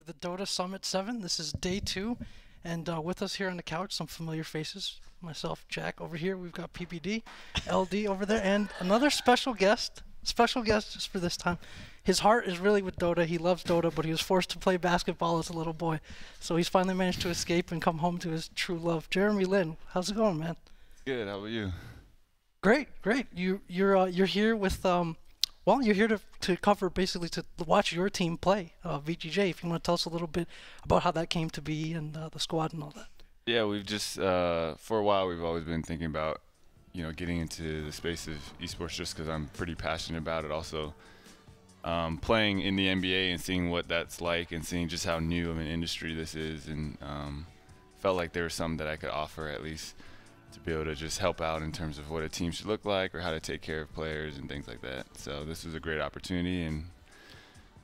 The Dota Summit 7. This is day 2, and with us here on the couch, some familiar faces. Myself, Jack, over here. We've got PPD, LD over there, and another special guest. Special guest just for this time. His heart is really with Dota. He loves Dota, but he was forced to play basketball as a little boy. So he's finally managed to escape and come home to his true love. Jeremy Lin, how's it going, man? Good. How about you? Great, great. You're here with well, you're here to cover, basically to watch your team play, VGJ. If you want to tell us a little bit about how that came to be and the squad and all that. Yeah, we've just for a while we've always been thinking about, getting into the space of esports just because I'm pretty passionate about it. Also, playing in the NBA and seeing what that's like and seeing just how new of an industry this is, and felt like there was something that I could offer at least to be able to just help out in terms of what a team should look like or how to take care of players and things like that. So this was a great opportunity, and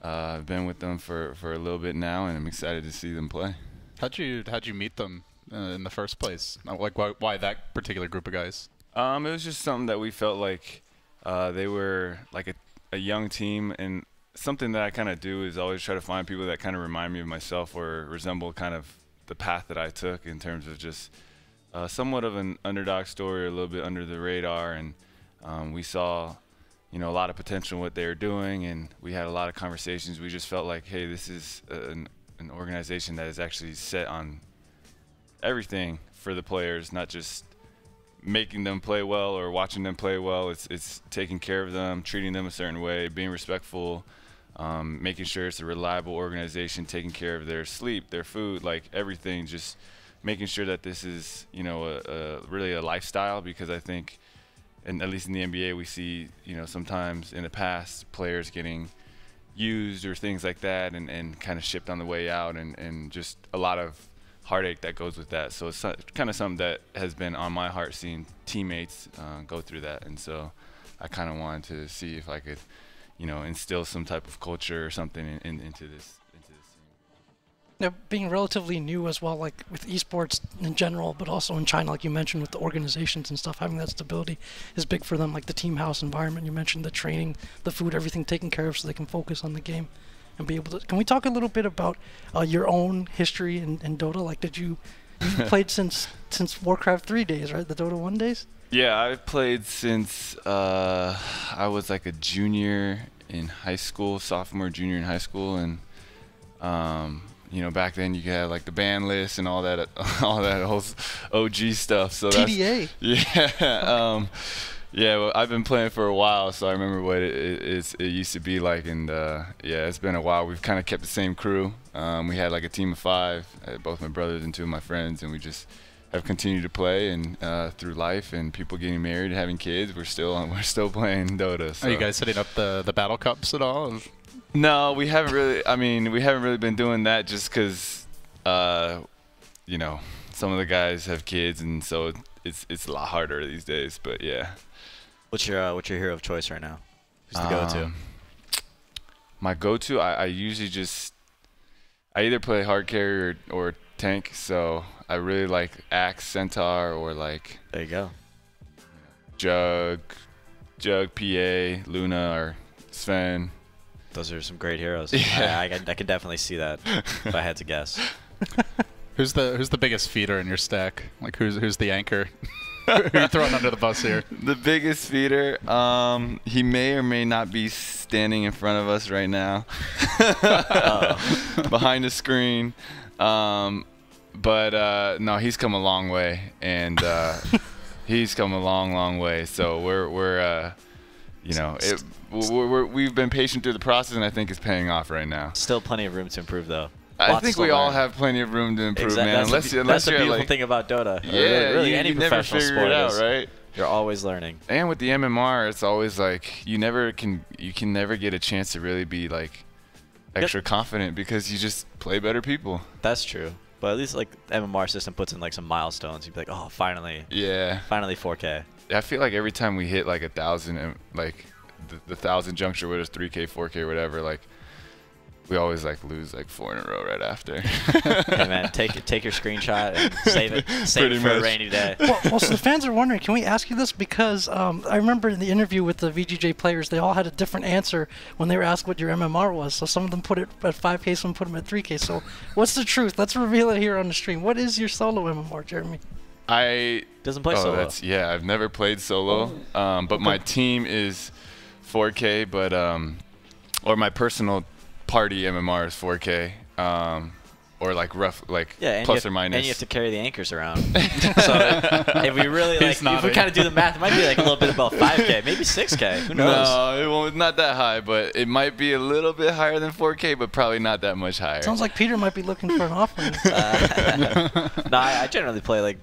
I've been with them for a little bit now, and I'm excited to see them play. How'd you meet them in the first place? Like why that particular group of guys? It was just something that we felt like they were like a young team, and something that I kind of do is always try to find people that kind of remind me of myself or resemble kind of the path that I took in terms of just somewhat of an underdog story, or a little bit under the radar, and we saw, a lot of potential in what they were doing, and we had a lot of conversations. We just felt like, hey, this is an organization that is actually set on everything for the players, not just making them play well or watching them play well. It's taking care of them, treating them a certain way, being respectful, making sure it's a reliable organization, taking care of their sleep, their food, like everything, just making sure that this is, really a lifestyle, because I think, and at least in the NBA, we see, sometimes in the past players getting used or things like that, and kind of shipped on the way out, and just a lot of heartache that goes with that. So it's kind of something that has been on my heart, seeing teammates go through that. And so I kind of wanted to see if I could, instill some type of culture or something into this. Now, being relatively new as well, like with esports in general, but also in China, like you mentioned, with the organizations and stuff, having that stability is big for them, like the team house environment. You mentioned the training, the food, everything taken care of so they can focus on the game and be able to. Can we talk a little bit about your own history in Dota? Like, you played since Warcraft 3 days, right? The Dota 1 days? Yeah, I've played since I was like a junior in high school, sophomore, junior in high school, and back then you had like the ban list and all that whole OG stuff. So TDA. Yeah. Yeah. Well, I've been playing for a while, so I remember what it used to be like. And yeah, it's been a while. We've kind of kept the same crew. We had like a team of 5, both my brothers and 2 of my friends, and we just have continued to play, and through life and people getting married and having kids, we're still playing Dota. So. Are you guys setting up the battle cups at all? No, we haven't really. I mean, we haven't really been doing that just because, some of the guys have kids, and so it's a lot harder these days. But yeah. What's your hero of choice right now? Who's the go-to? My go-to, I usually I either play hard carry or tank. So I really like Axe, Centaur, or like. There you go. Jug, PA, Luna, or Sven. Those are some great heroes. Yeah. I could definitely see that if I had to guess. Who's the biggest feeder in your stack? Like who's the anchor? Who are you throwing under the bus here? The biggest feeder. He may or may not be standing in front of us right now, behind the screen. But no, he's come a long way, and he's come a long way. So we've been patient through the process, and I think it's paying off right now. Still plenty of room to improve, though. I think we all have plenty of room to improve, exactly. man. That's the beautiful thing about Dota. Yeah, really any professional never figure sport it out, is, right? You're always learning. And with the MMR, it's always like you can never get a chance to really be like extra confident, because you just play better people. That's true. But at least like the MMR system puts in like some milestones. You'd be like, oh, finally. Yeah. Finally 4K. I feel like every time we hit like 1,000, like the 1,000 juncture, whether it's 3K, 4K, whatever, like we always like lose like 4 in a row right after. Hey man, take your screenshot and save it for a rainy day. Well, so the fans are wondering, can we ask you this? Because I remember in the interview with the VGJ players, they all had a different answer when they were asked what your MMR was. So some of them put it at 5K, some put them at 3K. So what's the truth? Let's reveal it here on the stream. What is your solo MMR, Jeremy? Doesn't play solo. Yeah, I've never played solo, but my team is 4K, but or my personal party MMR is 4K, or like rough, like plus or minus. And you have to carry the anchors around. So if we really if we kind of do the math, it might be like a little bit above 5K, maybe 6K. Who knows? No, it won't. Not that high, but it might be a little bit higher than 4K, but probably not that much higher. Sounds like Peter might be looking for an offering. No, I generally play like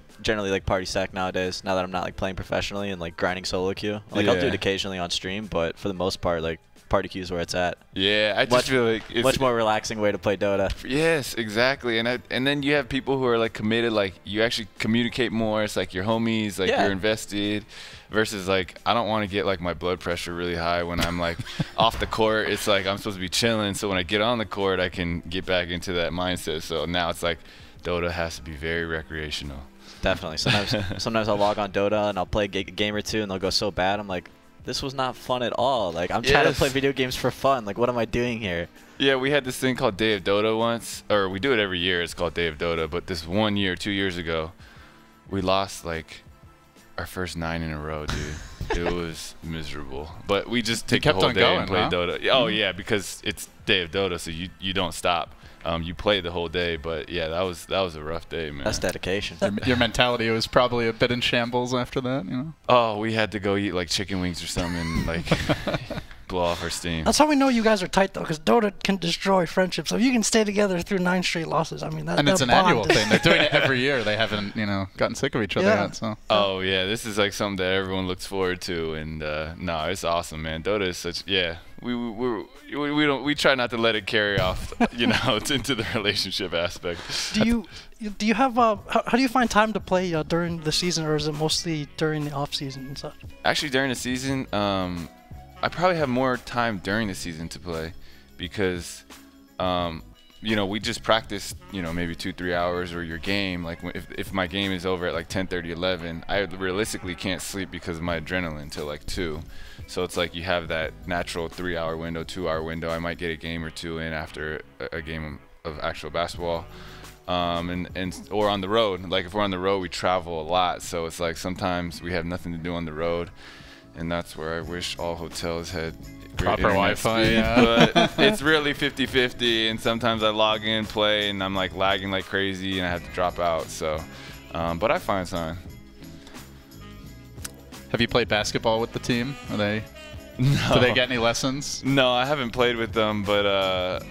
party stack nowadays. Now that I'm not like playing professionally and like grinding solo queue, like I'll do it occasionally on stream, but for the most part, like party queue is where it's at. Yeah, I just feel like it's much more relaxing way to play Dota. Yes, exactly. And then you have people who are like committed, like you actually communicate more. It's like your homies, like you're invested. Versus like I don't want to get like my blood pressure really high when I'm like off the court. It's like I'm supposed to be chilling, so when I get on the court, I can get back into that mindset. So now it's like Dota has to be very recreational. Definitely. Sometimes I'll log on Dota and I'll play a game or two, and they'll go so bad. I'm like, this was not fun at all. Like I'm trying to play video games for fun. Like what am I doing here? Yeah, we had this thing called Day of Dota once, or we do it every year. It's called Day of Dota. But this 1 year, 2 years ago, we lost like our first 9 in a row, dude. It was miserable. But we just take the whole day and play Dota. Oh yeah, because it's Day of Dota, so you don't stop. You play the whole day, but yeah, that was a rough day, man. That's dedication. Your mentality was probably a bit in shambles after that, you know? Oh, we had to go eat like chicken wings or something and like blow off our steam. That's how we know you guys are tight, though, because Dota can destroy friendships. So if you can stay together through 9 straight losses, I mean, that. And it's an annual thing. They're doing it every year. They haven't, gotten sick of each other yet. So. Oh yeah, this is like something that everyone looks forward to, and no, it's awesome, man. Dota is such we try not to let it carry off, into the relationship aspect. Do you have how do you find time to play during the season, or is it mostly during the off season and such? Actually, during the season, I probably have more time during the season to play because, we just practice, maybe 2-3 hours or your game. Like if my game is over at like 10:30, 11, I realistically can't sleep because of my adrenaline till like 2. So it's like you have that natural 3-hour window, 2-hour window. I might get a game or two in after a game of actual basketball. Or on the road. Like if we're on the road, we travel a lot. So it's like sometimes we have nothing to do on the road. And that's where I wish all hotels had proper Wi-Fi. But it's really 50-50, and sometimes I log in, play, and I'm like lagging like crazy, and I have to drop out. So, but I find time. Have you played basketball with the team? Do they get any lessons? No, I haven't played with them, but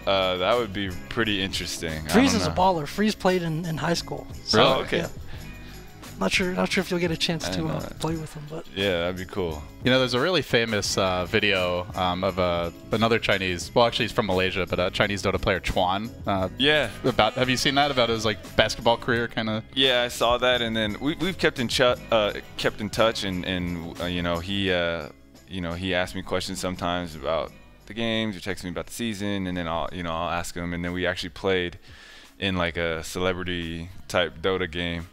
that would be pretty interesting. Freeze is a baller. Freeze played in high school. So, really? Okay. Yeah. Not sure if you'll get a chance to play with him, but yeah, that'd be cool. There's a really famous video of another Chinese. Well, actually, he's from Malaysia, but a Chinese Dota player, Chuan. Yeah. Have you seen that about his basketball career, kind of? Yeah, I saw that, and then we've kept in touch, and he asked me questions sometimes about the games, or texts me about the season, and then I'll ask him, and then we actually played in like a celebrity type Dota game.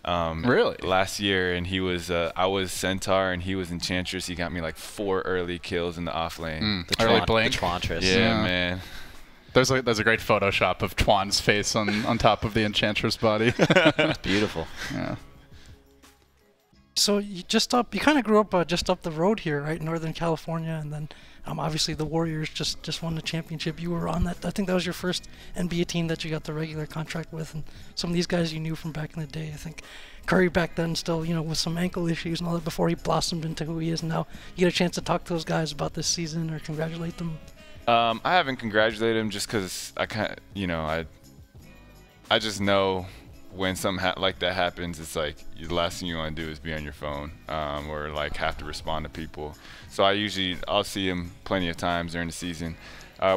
Really? Last year, and he was I was Centaur and he was Enchantress. He got me like 4 early kills in the off lane. Early blink. Enchantress. Yeah, man. There's a great Photoshop of Chuan's face on top of the Enchantress body. It's beautiful. Yeah. So you kind of grew up just up the road here, right, in Northern California, and then obviously the Warriors just won the championship. You were on that. I think that was your first NBA team that you got the regular contract with, and some of these guys you knew from back in the day. I think Curry back then still, with some ankle issues and all that before he blossomed into who he is now. You get a chance to talk to those guys about this season or congratulate them? I haven't congratulated them just because I kind of, I just know when something like that happens, it's like the last thing you want to do is be on your phone or like have to respond to people. So I'll see him plenty of times during the season.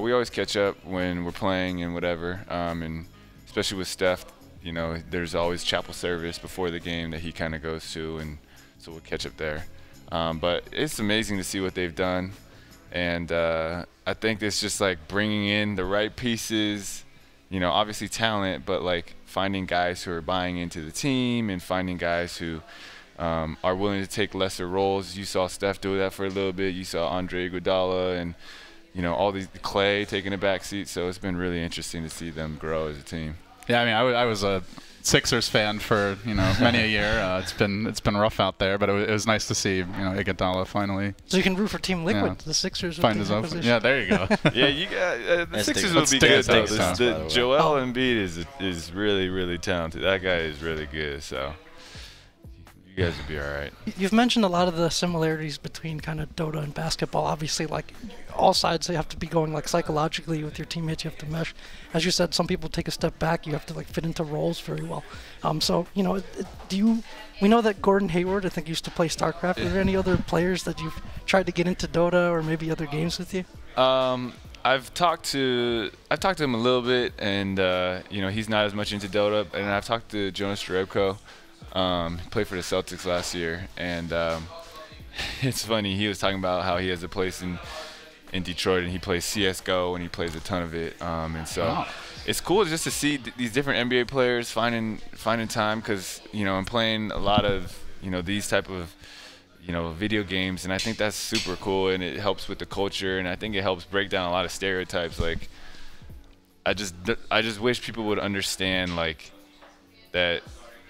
We always catch up when we're playing and whatever, and especially with Steph, there's always chapel service before the game that he kind of goes to, and so we'll catch up there. But it's amazing to see what they've done. And I think it's just like bringing in the right pieces, obviously talent, but like finding guys who are buying into the team and finding guys who are willing to take lesser roles. You saw Steph do that for a little bit. You saw Andre Iguodala and, all these Clay taking a back seat. So it's been really interesting to see them grow as a team. Yeah, I mean, I was a Sixers fan for many a year. It's been rough out there, but it was nice to see Iguodala finally. So you can root for Team Liquid. The Sixers find his own. Yeah, there you go. Yeah, you got the Sixers will be good though. Joel Embiid is really, really talented. That guy is really good. So you guys will be all right. You've mentioned a lot of the similarities between kind of Dota and basketball. Obviously, like all sides, they have to be going like psychologically with your teammates. You have to mesh. As you said, some people take a step back. You have to like fit into roles very well. So we know that Gordon Hayward, I think, used to play StarCraft. Are there any other players that you've tried to get into Dota or maybe other games with you? I've talked to him a little bit, and he's not as much into Dota. And I've talked to Jonas Jerebko. He played for the Celtics last year, and it's funny. He was talking about how he has a place in Detroit, and he plays CS:GO, and he plays a ton of it. And so it's cool just to see these different NBA players finding time, because I'm playing a lot of these type of video games, and I think that's super cool, and it helps with the culture, and I think it helps break down a lot of stereotypes. Like I just wish people would understand like that.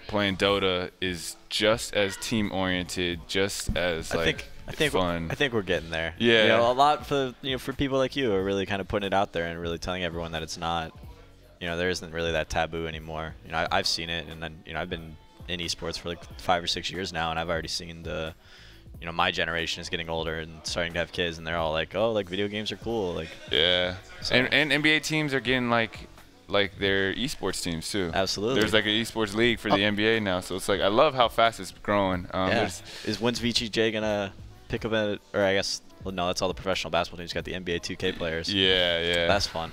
Playing Dota is just as team oriented, just as fun. I think we're getting there. Yeah, a lot for for people like you are really kind of putting it out there and really telling everyone that it's not, there isn't really that taboo anymore. I've seen it, and then I've been in esports for like 5 or 6 years now, and I've already seen the, my generation is getting older and starting to have kids, and they're all like, oh, like video games are cool, like. Yeah, so. And NBA teams are getting like their esports teams too. Absolutely. There's like an esports league for the NBA now, so it's like I love how fast it's growing. When's VGJ gonna pick up at? Or I guess, well, no, that's all the professional basketball teams. Got the NBA 2K players. Yeah. That's fun.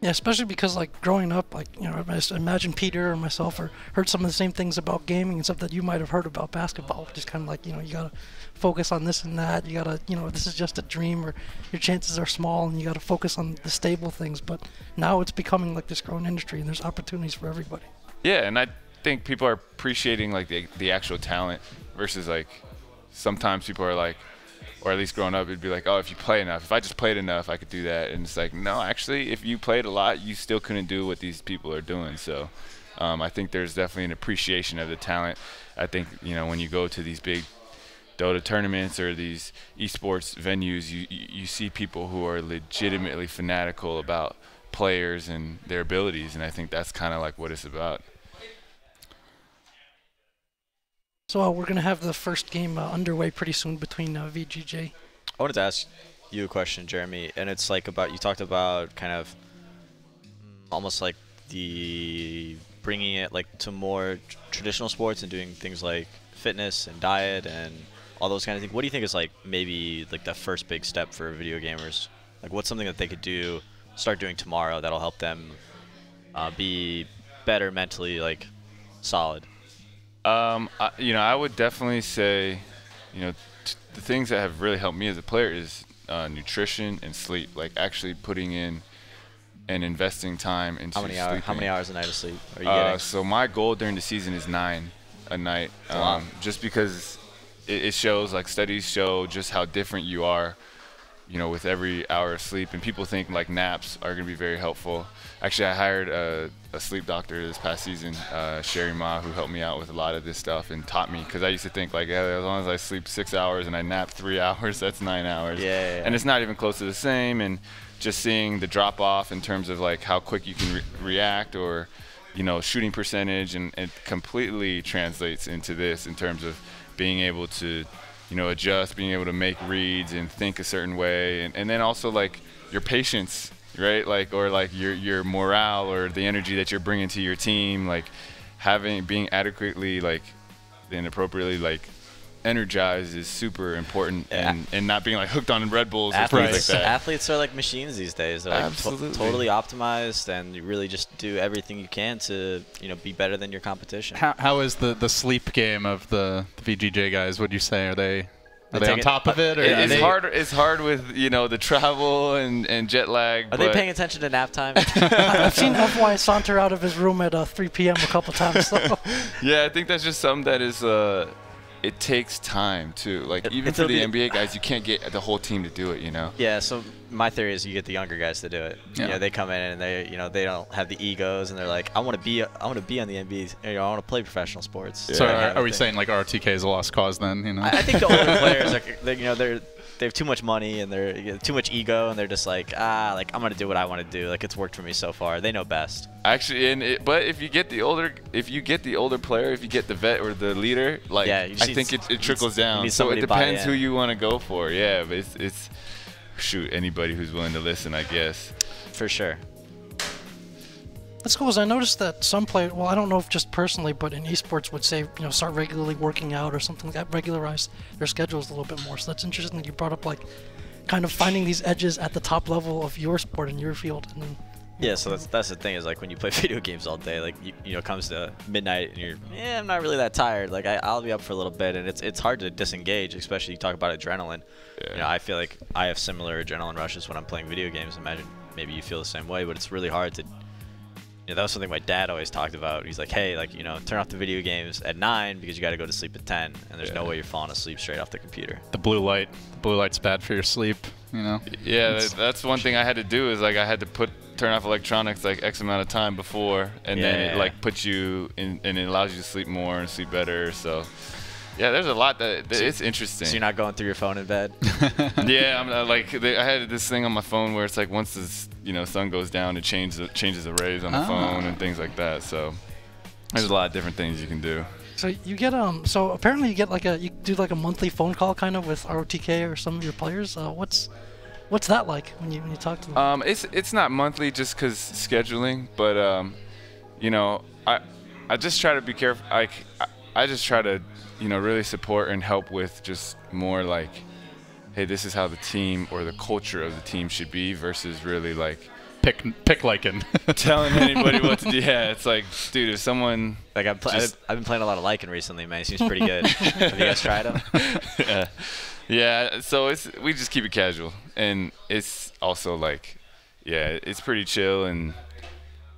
Yeah, especially because like growing up, like I imagine Peter or myself heard some of the same things about gaming and stuff that you might have heard about basketball. Just kind of like you gotta focus on this and that. You gotta this is just a dream, or your chances are small, and you gotta focus on the stable things. But now it's becoming like this growing industry, and there's opportunities for everybody. Yeah, and I think people are appreciating like the actual talent versus like sometimes people are like, or at least growing up, it'd be like, oh, if you play enough, if I just played enough, I could do that. And it's like, no, actually, if you played a lot, you still couldn't do what these people are doing. So I think there's definitely an appreciation of the talent. I think, when you go to these big Dota tournaments or these esports venues, you see people who are legitimately fanatical about players and their abilities. And I think that's kind of like what it's about. So we're going to have the first game underway pretty soon between VGJ. I wanted to ask you a question, Jeremy, and it's like about, you talked about kind of almost like the bringing it like to more traditional sports and doing things like fitness and diet and all those kind of things. What do you think is like maybe like the first big step for video gamers? Like what's something that they could do, start doing tomorrow that'll help them be better mentally, like solid? I would definitely say, the things that have really helped me as a player is nutrition and sleep. Like actually putting in and investing time into sleeping. How many hours a night of sleep are you getting? So my goal during the season is 9 a night. Just because it shows, like studies show just how different you are, with every hour of sleep. And people think like naps are going to be very helpful. Actually, I hired a sleep doctor this past season, Sherry Ma, who helped me out with a lot of this stuff and taught me, because I used to think like, yeah, as long as I sleep 6 hours and I nap 3 hours, that's 9 hours. Yeah. And it's not even close to the same. And just seeing the drop off in terms of like how quick you can react, or shooting percentage, and it completely translates into this in terms of being able to adjust, being able to make reads and think a certain way, and then also like your patience, right? Like, or like your morale or the energy that you're bringing to your team, like being adequately like and appropriately like energized is super important, and not being like hooked on Red Bulls or things like that. Athletes are like machines these days. They're like totally optimized, and you really just do everything you can to be better than your competition. How is the sleep game of the VGJ guys? Would you say, are they Are they on top of it? Or it's hard. It's hard with the travel and jet lag. Are they paying attention to nap time? I've seen FY saunter out of his room at 3 p.m. a couple times. So. Yeah, I think that's just something that is. It takes time too. Like even for the NBA guys, you can't get the whole team to do it. Yeah. So my theory is you get the younger guys to do it. Yeah. They come in and they don't have the egos and they're like, I want to be on the NBA. I want to play professional sports. So are we saying like RTK is a lost cause then? I think the older players they have too much money and they're too much ego and they're just like I'm gonna do what I want to do. Like it's worked for me so far. They know best. Actually, but if you get the older player, if you get the vet or the leader, like I think it trickles down. So it depends who you want to go for. Yeah, but it's shoot anybody who's willing to listen, I guess. For sure. That's cool, because I noticed that some players, well, I don't know if just personally, but in esports would say, start regularly working out or something like that, regularize their schedules a little bit more. So that's interesting that you brought up, like, kind of finding these edges at the top level of your sport and your field. And then, yeah, so that's the thing is, like, when you play video games all day, like, it comes to midnight and you're, I'm not really that tired. Like, I'll be up for a little bit, and it's hard to disengage, especially you talk about adrenaline. Yeah. I feel like I have similar adrenaline rushes when I'm playing video games. Imagine maybe you feel the same way, but it's really hard to. That was something my dad always talked about. He's like, hey, turn off the video games at 9 because you got to go to sleep at 10, and there's no way you're falling asleep straight off the computer. The blue light's bad for your sleep, Yeah, that's one thing I had to do is like I had to turn off electronics like X amount of time before, and then it like puts you in, and it allows you to sleep more and sleep better. So. Yeah, there's a lot that it's interesting. So you're not going through your phone in bed? Yeah, I had this thing on my phone where it's like once the sun goes down, it changes the rays on the phone and things like that. So there's a lot of different things you can do. So you get so apparently you get you do like a monthly phone call kind of with ROTK or some of your players. What's that like when you talk to them? It's not monthly just because scheduling, but I just try to be careful. I just try to really support and help with just more like, hey, this is how the team or the culture of the team should be versus really like pick Lycan. telling anybody what to do. Yeah, it's like, dude, if someone like I've been playing a lot of Lycan recently, man. He seems pretty good. Have you guys tried him? Yeah. So we just keep it casual, and it's also like, it's pretty chill, and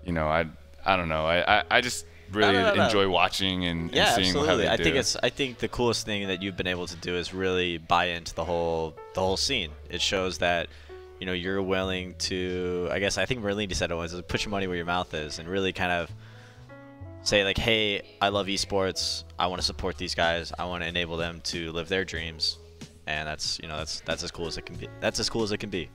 I don't know. I just really enjoy watching and seeing absolutely. how they do. I think the coolest thing that you've been able to do is really buy into the whole scene. It shows that you're willing to. I think Merlini said it was put your money where your mouth is, and really kind of say like, hey, I love esports. I want to support these guys. I want to enable them to live their dreams, and that's as cool as it can be. That's as cool as it can be.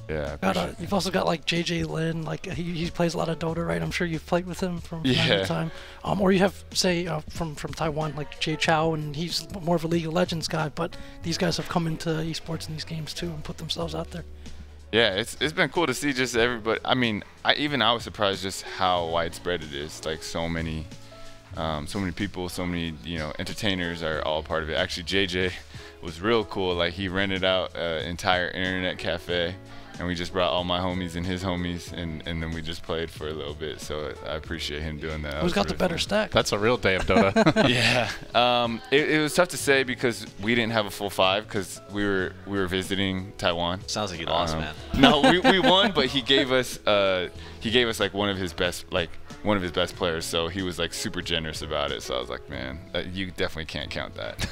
Yeah. You've also got like JJ Lin, like he plays a lot of Dota, right? I'm sure you've played with him from time to time. Or you have, say, from Taiwan, like Jay Chao, and he's more of a League of Legends guy. But these guys have come into esports in these games too and put themselves out there. Yeah, it's been cool to see just everybody. I mean, I was surprised just how widespread it is. Like so many people, so many entertainers are all part of it. Actually, JJ was real cool. Like he rented out an entire internet cafe. And we just brought all my homies and his homies, and then we just played for a little bit. So I appreciate him doing that. Who's got the better stack? That's a real day of Dota. Yeah. It was tough to say because we didn't have a full 5 because we were visiting Taiwan. Sounds like you lost, man. No, we won, but he gave us like one of his best players. So he was like super generous about it. So I was like, man, you definitely can't count that.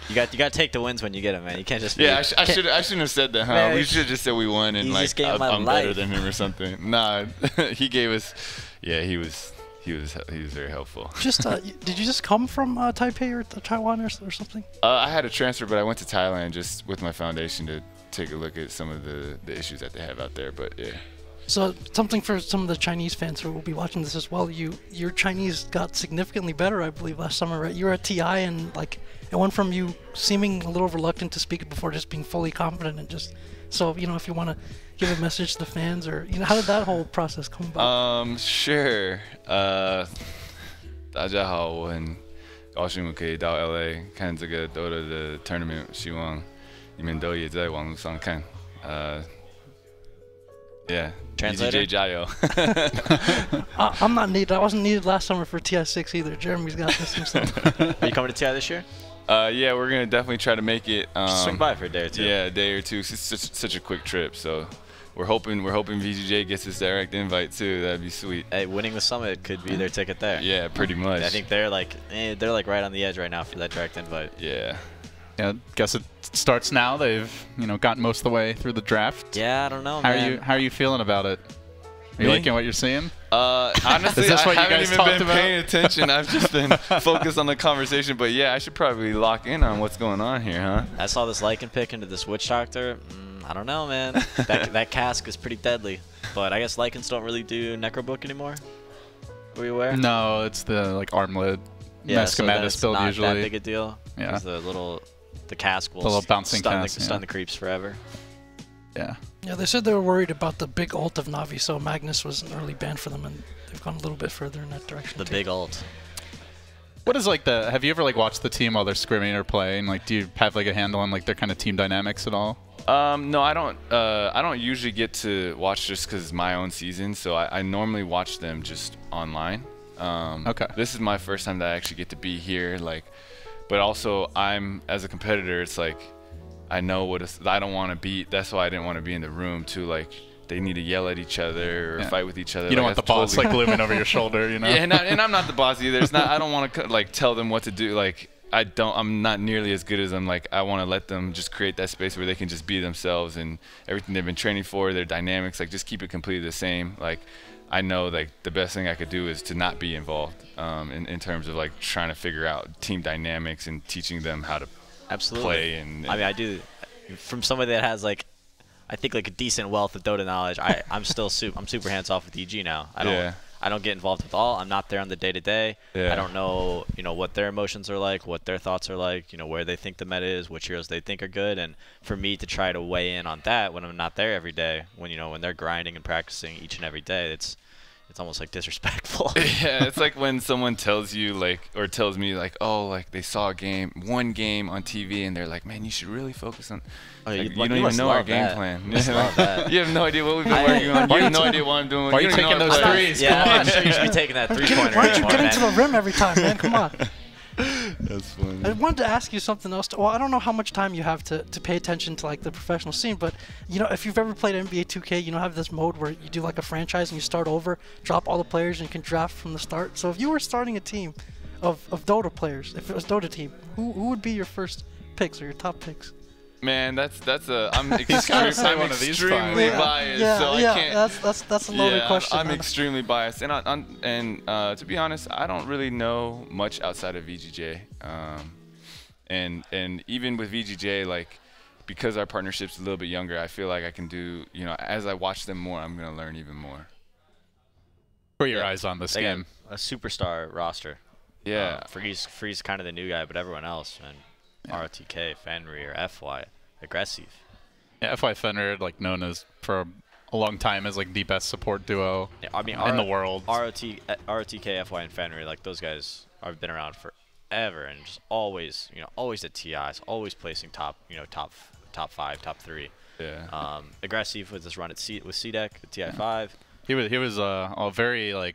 You got to take the wins when you get them, man. You can't just. Yeah, I shouldn't have said that, huh? Man, we should have just said we won and like I'm better than him or something. Nah, he gave us. Yeah, he was very helpful. Just did you just come from Taipei or Taiwan or something? I had a transfer, but I went to Thailand just with my foundation to take a look at some of the issues that they have out there. But yeah. So something for some of the Chinese fans who will be watching this as well. Your Chinese got significantly better, I believe, last summer, right? You were at TI and like. It went from you seeming a little reluctant to speak before just being fully confident and just so if you want to give a message to the fans or how did that whole process come about? Sure. 大家好，我很高兴可以到 LA 看这个 Dota 的 tournament， 希望你们都也在网络上看。Yeah. Translator? VGJ 加油。 I'm not needed. I wasn't needed last summer for TI6 either. Jeremy's got this himself. Are you coming to TI this year? Yeah, we're gonna definitely try to make it. Swing by for a day or two. Yeah, a day or two. It's such a quick trip, so we're hoping VGJ gets his direct invite too. That'd be sweet. Hey, winning the summit could be their ticket there. Yeah, pretty much. I think they're like right on the edge right now for that direct invite. Yeah. Yeah, guess it starts now. They've gotten most of the way through the draft. Yeah, I don't know, man. How are you feeling about it? Are you liking what you're seeing? Honestly, Is this what I you guys haven't even talked been about? paying attention. I've just been focused on the conversation. But yeah, I should probably lock in on what's going on here, huh? I saw this Lycan pick into this Witch Doctor. I don't know, man. that cask is pretty deadly. But I guess Lycans don't really do Necrobook anymore. Were you aware? No, it's the like armlet Yeah, so then it's build not usually. that big a deal. Yeah. 'Cause the cask will The little bouncing stun, cask, stun the creeps forever. Yeah. Yeah, they said they were worried about the big ult of Navi, so Magnus was an early ban for them, and they've gone a little bit further in that direction. The too. big ult. What is like have you ever like watched the team while they're scrimming or playing? Like, do you have like a handle on like their kind of team dynamics at all? No, I don't. I don't usually get to watch just because it's my own season. So I normally watch them just online. Okay. This is my first time that I actually get to be here. Like, but also as a competitor, it's like I know I don't want to be. That's why I didn't want to be in the room too. Like, they need to yell at each other or fight with each other. You don't want the boss like looming over your shoulder, you know? Yeah, and I'm not the boss either. It's not. I don't want to like tell them what to do. Like, I'm not nearly as good as them. Like, I want to let them just create that space where they can just be themselves and everything they've been training for, their dynamics. Like, just keep it completely the same. Like, I know like the best thing I could do is to not be involved in terms of like trying to figure out team dynamics and teaching them how to play. And I mean, I do from somebody that has like I think like a decent wealth of Dota knowledge. I'm still I'm super hands off with EG now. I don't get involved with all. I'm not there on the day to day. I don't know, what their emotions are like, what their thoughts are like, where they think the meta is, which heroes they think are good, and for me to try to weigh in on that when I'm not there every day, when they're grinding and practicing each and every day, it's almost like disrespectful. Yeah, it's like when someone tells you or tells me like, oh, like they saw one game on TV and they're like, man, you should really focus on. Oh, like, you don't even know our game plan. You have no idea what we've been working on. You have no idea what I'm doing. Why are you taking those threes? Yeah, I'm not sure you should be taking that 3-pointer. Why don't you get into the rim every time, man? Come on. That's funny. I wanted to ask you something else. Well, I don't know how much time you have to pay attention to like the professional scene, but if you've ever played NBA 2K, have this mode where you do like a franchise and you start over, drop all the players, and you can draft from the start. So if you were starting a team of Dota players, if it was Dota team, who would be your first picks or your top picks? Man, I'm extremely biased, so I can't. That's a loaded question. I'm extremely biased, and to be honest, I don't really know much outside of VGJ, and even with VGJ, like because our partnership's a little bit younger, I feel like I can do. As I watch them more, I'm gonna learn even more. Put your eyes on this game. A superstar roster. Yeah, Freeze kind of the new guy, but everyone else, man. ROTK, Fenrir, FY, aggressive. Yeah, FY Fenrir, like known as for a long time as like the best support duo in the world. ROTK, FY, and Fenrir, like those guys have been around forever and just always, always at TIs, always placing top 5, top 3. Yeah. Aggressive with this run with CDEC at TI5. He was a very and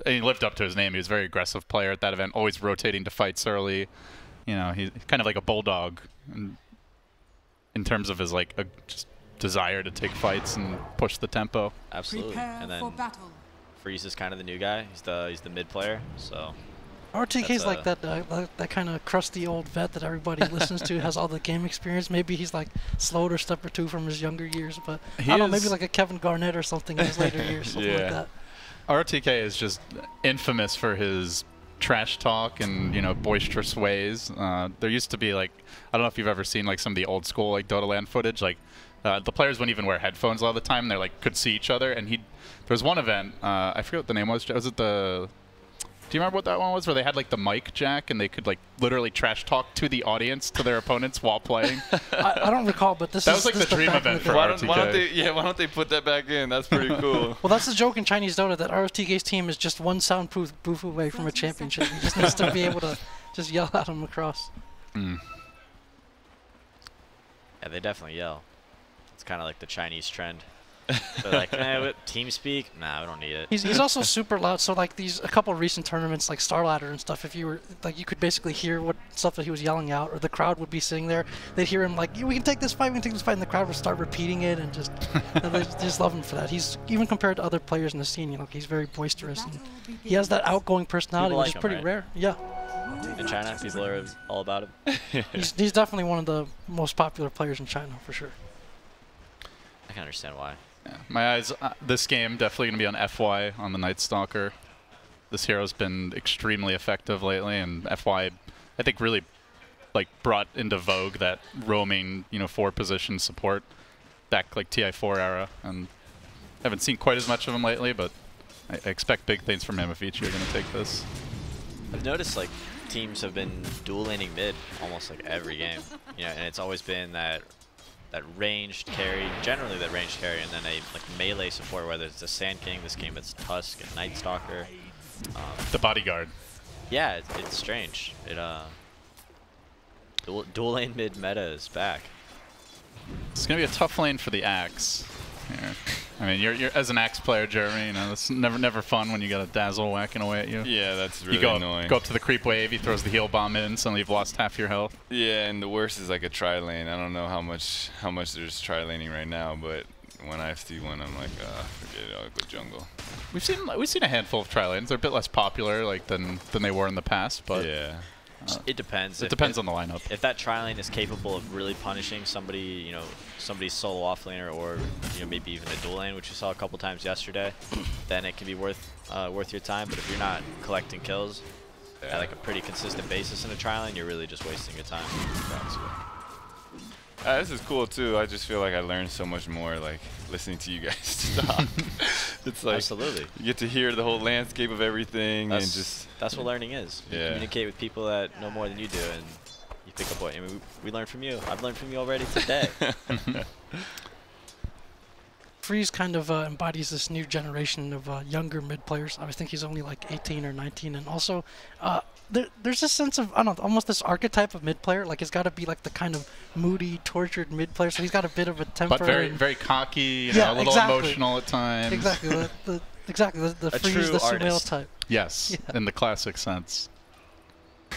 he lived up to his name. He was a very aggressive player at that event, always rotating to fights early. He's kind of like a bulldog in terms of his just desire to take fights and push the tempo. Absolutely. And then Freeze is kind of the new guy. He's the mid player. So RTK's like that kind of crusty old vet that everybody listens to, has all the game experience. Maybe he's like slowed a step or two from his younger years, but I don't know, maybe like a Kevin Garnett or something in his later years, something like that. RTK is just infamous for his trash talk and boisterous ways. There used to be I don't know if you've ever seen some of the old school Dota Land footage. The players wouldn't even wear headphones a lot of the time. They could see each other. And there was one event, I forget what the name was. Was it the? Do you remember what that one was? Where they had the mic jack and they could literally trash talk to the audience, to their opponents while playing. I don't recall, but that was the dream event for RTK. Why don't they put that back in? That's pretty cool. Well, that's the joke in Chinese Dota, that RTK's team is just one soundproof booth away from a championship. He just needs to be able to just yell at them across. Yeah, they definitely yell. It's kind of like the Chinese trend. They're like, team speak? Nah, we don't need it. He's also super loud. So like a couple recent tournaments like Star Ladder and stuff, if you were like, you could basically hear what stuff that he was yelling out, or the crowd would be sitting there. They'd hear him like, we can take this fight, we can take this fight, and the crowd would start repeating it, and just they just love him for that. He's even compared to other players in the scene, he's very boisterous, and he has that outgoing personality, which is pretty rare. Yeah. In China, people are all about him. He's definitely one of the most popular players in China for sure. I can understand why. Yeah. My eyes, this game definitely going to be on FY on the Night Stalker. This hero's been extremely effective lately, and FY, I think, really brought into vogue that roaming, 4-position support back like TI4 era, and haven't seen quite as much of him lately, but I expect big things from him if each are going to take this. I've noticed teams have been dual laning mid almost every game, and it's always been that ranged carry, generally that ranged carry, and then a melee support, whether it's the Sand King, this game it's Tusk and Night Stalker. The bodyguard. Yeah, it's strange. Dual lane mid meta is back. It's gonna be a tough lane for the Axe. Here. I mean, you're as an Axe player, Jeremy. It's never fun when you got a Dazzle whacking away at you. Yeah, that's really annoying. Go up to the creep wave. He throws the heal bomb in. Suddenly you've lost half your health. Yeah, and the worst is a tri lane. I don't know how much there's tri laning right now, but when I see one, I'm like, forget it. I'll go jungle. We've seen a handful of tri lanes. They're a bit less popular than they were in the past, but yeah. It depends. It depends on the lineup. If that tri lane is capable of really punishing somebody, somebody's solo offlaner, or maybe even a dual lane, which you saw a couple times yesterday, then it can be worth your time. But if you're not collecting kills at a pretty consistent basis in a tri lane, you're really just wasting your time. This is cool too. I just feel like I learned so much more listening to you guys talk. It's absolutely. You get to hear the whole landscape of everything, that's what learning is. You communicate with people that know more than you do, and you pick up what we learned from you. I've learned from you already today. Freeze kind of embodies this new generation of younger mid players. I think he's only 18 or 19, and also there's this sense of, I don't know, almost this archetype of mid player. He's got to be the kind of moody, tortured mid player. So he's got a bit of a temper. But very cocky, a little emotional at times. Exactly. The Freeze, the Sumail type. Yes, in the classic sense. I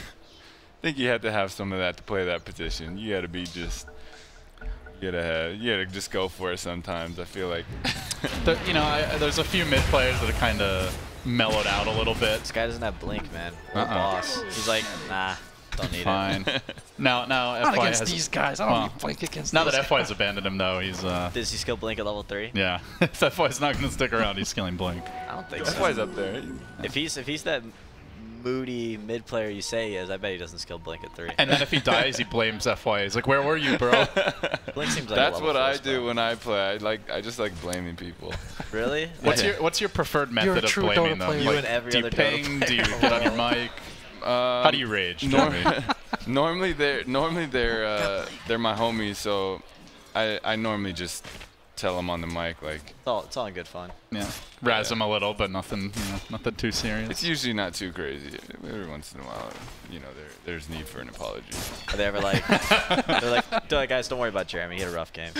think you have to have some of that to play that position. You got to be you gotta just go for it sometimes. I feel like there's a few mid players that are kind of mellowed out a little bit. This guy doesn't have blink, man. Boss. He's like, nah, don't need Fine. Now not FY against these guys. I don't need blink against. Now that FY's abandoned him, though, he's. Does he skill blink at level 3? Yeah. If FY's not gonna stick around, he's skilling blink. I don't think so. FY's up there. If he's that moody mid player you say he is, I bet he doesn't skill blink at 3. And then if he dies, he blames FY. He's like, "Where were you, bro?" Blink seems That's what I do when I play. I just like blaming people. Really? What's your preferred method of blaming them? You and every other Dota player. Do you ping? Do you get on your mic? How do you rage? Normally they're my homies, so I normally just tell them on the mic it's all in good fun. Yeah, razz them a little, but nothing too serious. It's usually not too crazy. Every once in a while, there's need for an apology. Are they ever they're guys, don't worry about Jeremy. He had a rough game.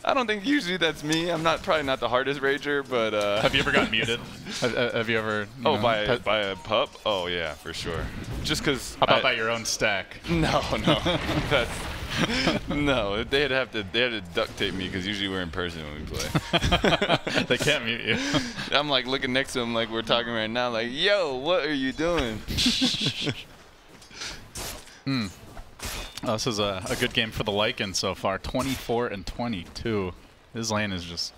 I don't think usually that's me. I'm probably not the hardest rager, but have you ever gotten muted? Have you ever? By a pup? Oh yeah, for sure. Just because. How about by your own stack? No, that's. No, they'd have to duct tape me because usually we're in person when we play. They can't mute you. I'm looking next to them we're talking right now, yo, what are you doing? Oh, this is a good game for the Lycan so far. 24 and 22. His lane is just.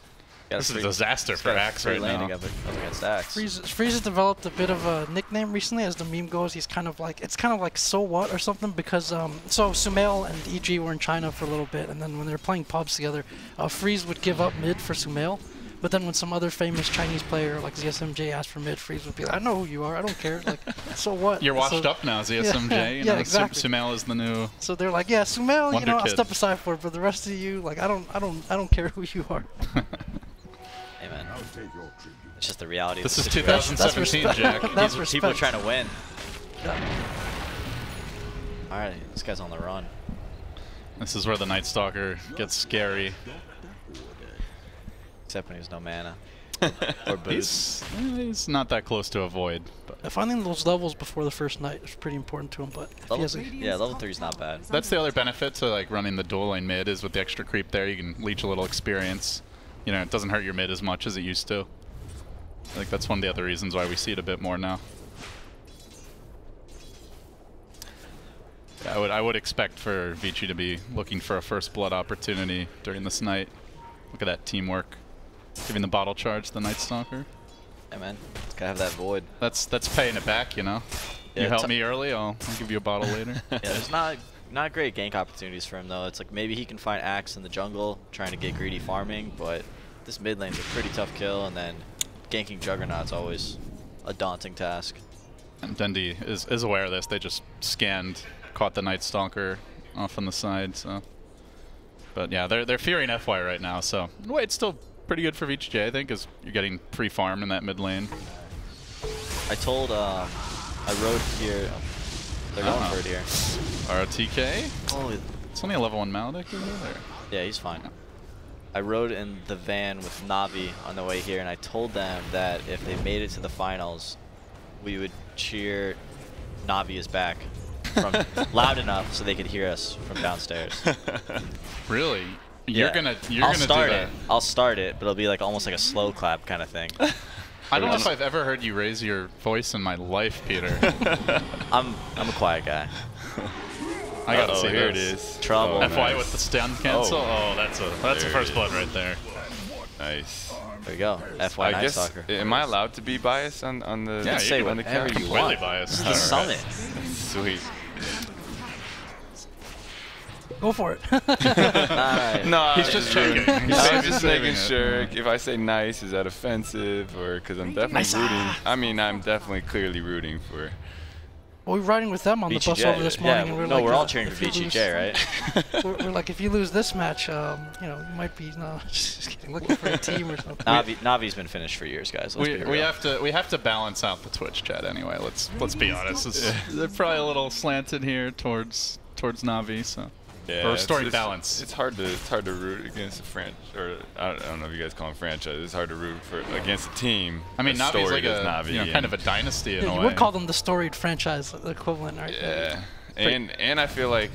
This is a disaster for Axe right now. Against Axe. Freeze has developed a bit of a nickname recently, as the meme goes. He's kind of it's kind of like so what or something, because so Sumail and EG were in China for a little bit, and then when they were playing pubs together, Freeze would give up mid for Sumail. But then when some other famous Chinese player like ZSMJ asked for mid, Freeze would be like, I know who you are, I don't care. So what? You're washed up now, ZSMJ. Yeah, exactly. Sumail is the new. So they're like, yeah, Sumail, I'll kid. step aside for it, but the rest of you, I don't care who you are. Hey man, it's just the reality. This of the is situation. 2017, Jack. People are trying to win. Yeah. All right, this guy's on the run. This is where the Night Stalker gets scary. except when he has no mana. Or boost. He's not that close to a void. But Finding those levels before the first night is pretty important to him. But yeah, level 3 is not bad. that's the other benefit to like running the dual lane mid is with the extra creep there, you can leech a little experience. You know, it doesn't hurt your mid as much as it used to. I think that's one of the other reasons why we see it a bit more now. Yeah, I would expect for VG to be looking for a first blood opportunity during this night. Look at that teamwork. Giving the bottle charge to the Night Stalker. Yeah, man. Gotta have that void. That's paying it back, you know. Yeah, you help me early, I'll give you a bottle later. Yeah, there's not great gank opportunities for him though. It's like maybe he can find Axe in the jungle, trying to get greedy farming, but this mid lane's a pretty tough kill, and then ganking Juggernaut's always a daunting task. And Dendi is aware of this. They just scanned, caught the Night Stalker off on the side. So, but yeah, they're fearing FY right now. So, wait, it's still pretty good for VGJ, I think, because you're getting free farm in that mid lane. I told, I rode here. They're going for it here. ROTK? Oh, It's only a level 1 Maledic, is it? Or? yeah, he's fine. I rode in the van with Navi on the way here, and I told them that if they made it to the finals, we would cheer Navi is back from loud enough so they could hear us from downstairs. Really? Yeah. You're gonna do that? I'll start it, but it'll be like almost like a slow clap kind of thing. I don't know if I've ever heard you raise your voice in my life, Peter. I'm a quiet guy. I gotta see here this. it is. Trouble. FY nice. with the stand cancel. Oh, that's a first it blood right there. Nice. There you go. FY I Night guess, Stalker. am I allowed to be biased on the Yeah, say you on the whatever cast? you completely want. biased. This is the Alright. summit. Sweet. go for it. Alright. No, He's just checking. I'm just saving making it. sure. If I say nice, is that offensive, or because I'm definitely rooting? I mean, I'm definitely clearly rooting for. Well, we were riding with them on the bus VGJ. over this morning, Yeah, and we're no, like, we're all cheering for if you lose- VGJ, right? we're like, if you lose this match, you know, you might be just kidding, looking for a team or something. Navi's been finished for years, guys. Let's be We real. have to balance out the Twitch chat anyway. Let's be honest. They're probably a little slanted here towards Navi, so Yeah, or story balance. It's hard to root against a franchise, or I don't know if you guys call them franchise. It's hard to root for against a team. I mean, as Navi's storied like as a Navi, kind of a dynasty in Yeah, a you way. would call them the storied franchise equivalent, right? Yeah, and I feel like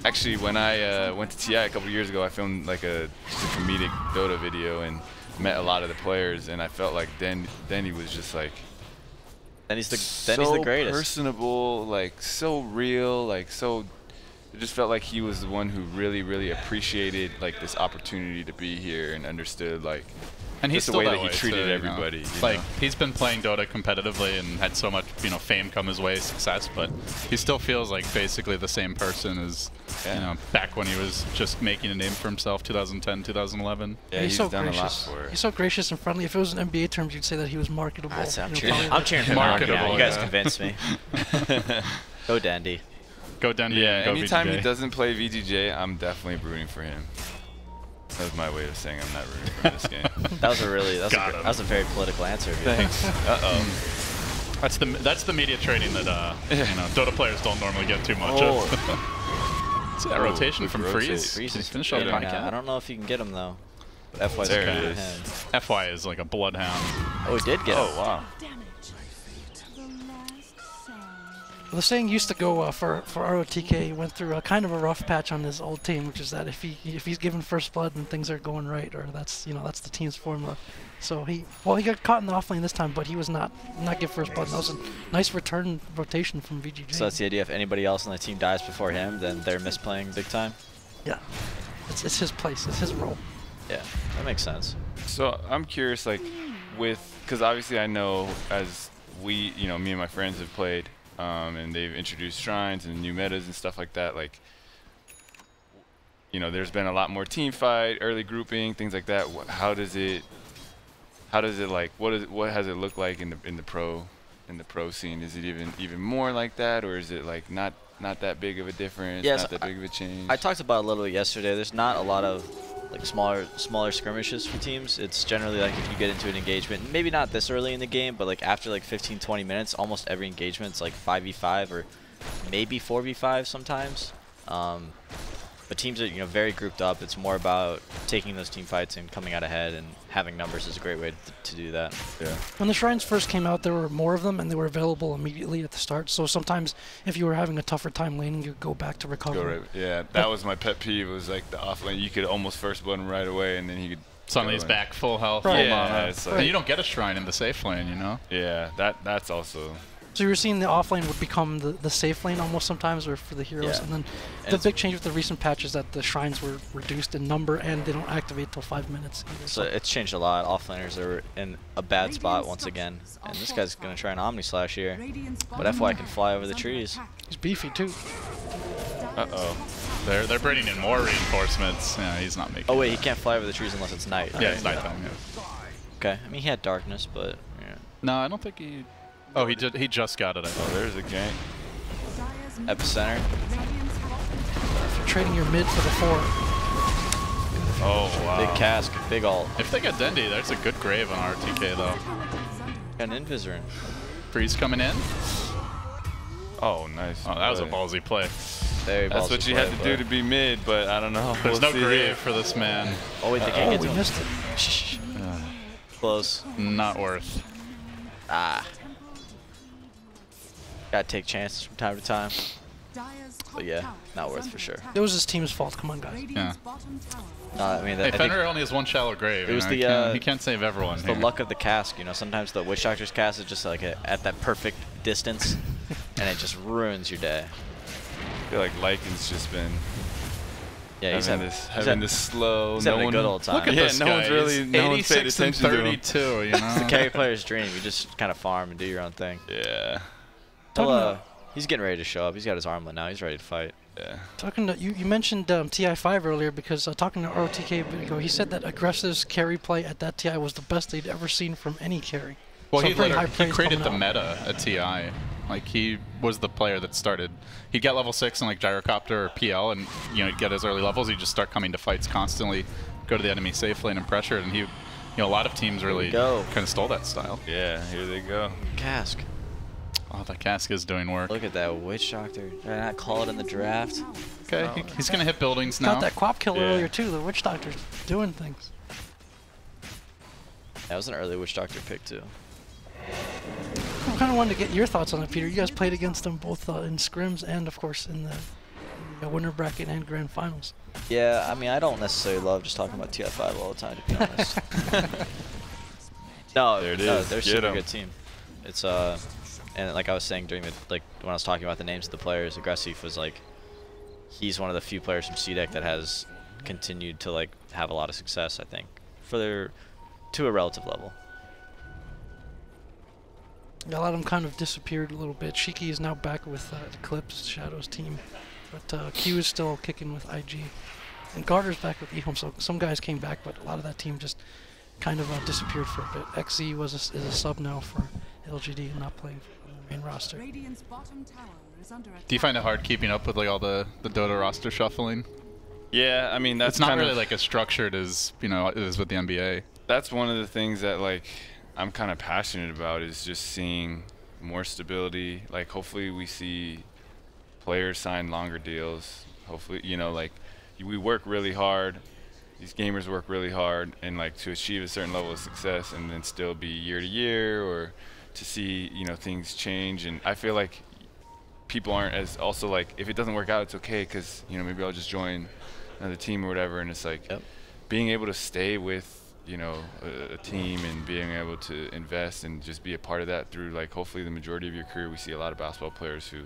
actually when I went to TI a couple years ago, I filmed like just a comedic Dota video and met a lot of the players, and I felt like Denny was just like. He's the so greatest. personable, like so real, like so. It just felt like he was the one who really, really appreciated like this opportunity to be here and understood like and he's just the still way that he way treated too, everybody. You know? You Like know? he's been playing Dota competitively and had so much fame come his way, success, but he still feels like basically the same person as you know back when he was just making a name for himself, 2010, 2011. Yeah, he's so done gracious. a lot for it. He's so gracious and friendly. If it was in NBA terms, you'd say that he was marketable. I'm you know, cheering. probably I'm cheering for Market. Marketable, You guys yeah. convinced me. Go Dandy. Go Dendy. Yeah, and go anytime VGJ. he doesn't play VGJ, I'm definitely rooting for him. That was my way of saying I'm not rooting for this game. That was a really that Got him. was a very political answer. Of you. Thanks. That's the media training that Dota players don't normally get too much Oh. of. It's that rotation good from rotate. Freeze. Freeze Did he is finish good off right the now. I cat? don't know if you can get him though. But FY's There it kind of is. him. FY is like a bloodhound. Oh, he did get him. Oh wow. The saying used to go for ROTK. He went through a kind of a rough patch on his old team, which is that if he's given first blood and things are going right, or that's the team's formula. So he got caught in the offlane this time, but he was not give first blood. And that was a nice return rotation from VGJ. So that's the idea. If anybody else on the team dies before him, then they're misplaying big time. Yeah, it's his place. It's his role. Yeah, that makes sense. So I'm curious, like, because obviously I know as me and my friends have played, and they've introduced shrines and new metas and stuff like that. Like, there's been a lot more team fight, early grouping, things like that. How does it like? What has it looked like in the pro scene? Is it even more like that, or is it like not that big of a difference? Yes, not that big of a change. I talked about it a little bit yesterday. There's not a lot of like smaller skirmishes for teams. It's generally like if you get into an engagement, maybe not this early in the game, but like after like 15-20 minutes, almost every engagement's like 5v5 or maybe 4v5 sometimes. the teams are very grouped up. It's more about taking those team fights and coming out ahead, and having numbers is a great way to do that. Yeah. When the shrines first came out, there were more of them, and they were available immediately at the start. So sometimes, if you were having a tougher time laning, you go back to recover. Yeah, that was my pet peeve. Was like the offlane. You could almost first blood him right away, and then he could. Suddenly he's back full health, Right. full Yeah, mana. it's like- And you don't get a shrine in the safe lane, you know? Yeah, that's also. So you were seeing the off lane would become the safe lane almost sometimes, or for the heroes. Yeah. And then And the it's- big change with the recent patch is that the shrines were reduced in number, and they don't activate till 5 minutes either. So it's changed a lot. Offlaners are in a bad spot once again. And this guy's going to try an Omni Slash here. But FY can fly over the trees. He's beefy too. Uh-oh. They're bringing in more reinforcements. Yeah, he's not making Oh wait, he that. can't fly over the trees unless it's night. Yeah, right? it's nighttime, yeah. Okay. I mean, he had darkness, but yeah. No, I don't think he... Oh, he just got it, I Oh, thought. there's a gank. Epicenter. If you're trading your mid for the 4, Oh, wow. Big cask. Big ult. If they get Dendi, that's a good grave on RTK, though. Got an Invisor in. Freeze coming in. Oh, nice. Oh, that was a play. ballsy play. Very That's ballsy what you play, had to do but- to be mid, but I don't know. There's We'll no see grave here. for this man. Oh wait, they oh, can't get we to him. missed it. Shh. Close. Not worth. Ah. Gotta take chances from time to time. But yeah, not worth for sure. It was his team's fault. Come on, guys. Yeah. I mean, Hey, I think Fenrir only has one shallow grave. It was you know, the, he can't save everyone it's the here. luck of the cask. Sometimes the Witch Doctor's cast is just like at that perfect distance, and it just ruins your day. I feel like Lycan's just been Yeah, he's having this slow. he's having a good old time. Look at Yeah, this no guy. one's really- He's no one's paid 86 and attention to him. 32, you know? the carry player's dream. You just kind of farm and do your own thing. Yeah. He's getting ready to show up. He's got his armlet now. He's ready to fight. Yeah. Talking to you mentioned TI5 earlier because talking to ROTK a bit ago, he said that aggressive's carry play at that TI was the best they'd ever seen from any carry. Well, So he, pretty high he praise created the coming out. meta at TI. Like, he was the player that started. He'd get level 6 in, like, Gyrocopter or PL, and, he'd get his early levels. He'd just start coming to fights constantly, go to the enemy safe lane and pressure, and he, a lot of teams really go. kind of stole that style. Yeah, here they go. Cask. Oh, that cask is doing work. Look at that Witch Doctor. Did I not call it in the draft? Okay, he's going to hit buildings now. Got that quap kill Yeah. earlier too. The Witch Doctor's doing things. That was an early Witch Doctor pick too. I kind of wanted to get your thoughts on it, Peter. You guys played against them both in scrims and, of course, in the winter bracket and grand finals. Yeah, I mean, I don't necessarily love just talking about TI5 all the time, to be honest. No, There it no, is. they're a Get super 'em. good team. It's and like I was saying during when I was talking about the names of the players, Aggressive was like, he's one of the few players from CDEC that has continued to have a lot of success. I think to a relative level. Yeah, a lot of them kind of disappeared a little bit. Shiki is now back with Eclipse Shadow's team, but Q is still kicking with IG, and Garter's back with eHome. So some guys came back, but a lot of that team just kind of disappeared for a bit. XE is a sub now for LGD and not playing on the main roster. Do you find it hard keeping up with all the Dota roster shuffling? Yeah, I mean that's It's not kind really of, as structured as it is with the NBA. That's one of the things that I'm kind of passionate about, is just seeing more stability. Hopefully we see players sign longer deals. Hopefully, we work really hard. These gamers work really hard, and to achieve a certain level of success, and then still be year to year, or to see things change. And I feel like people aren't as also if it doesn't work out, it's okay, because maybe I'll just join another team or whatever. And it's Yep. being able to stay with a team and being able to invest and just be a part of that through hopefully the majority of your career. We see a lot of basketball players who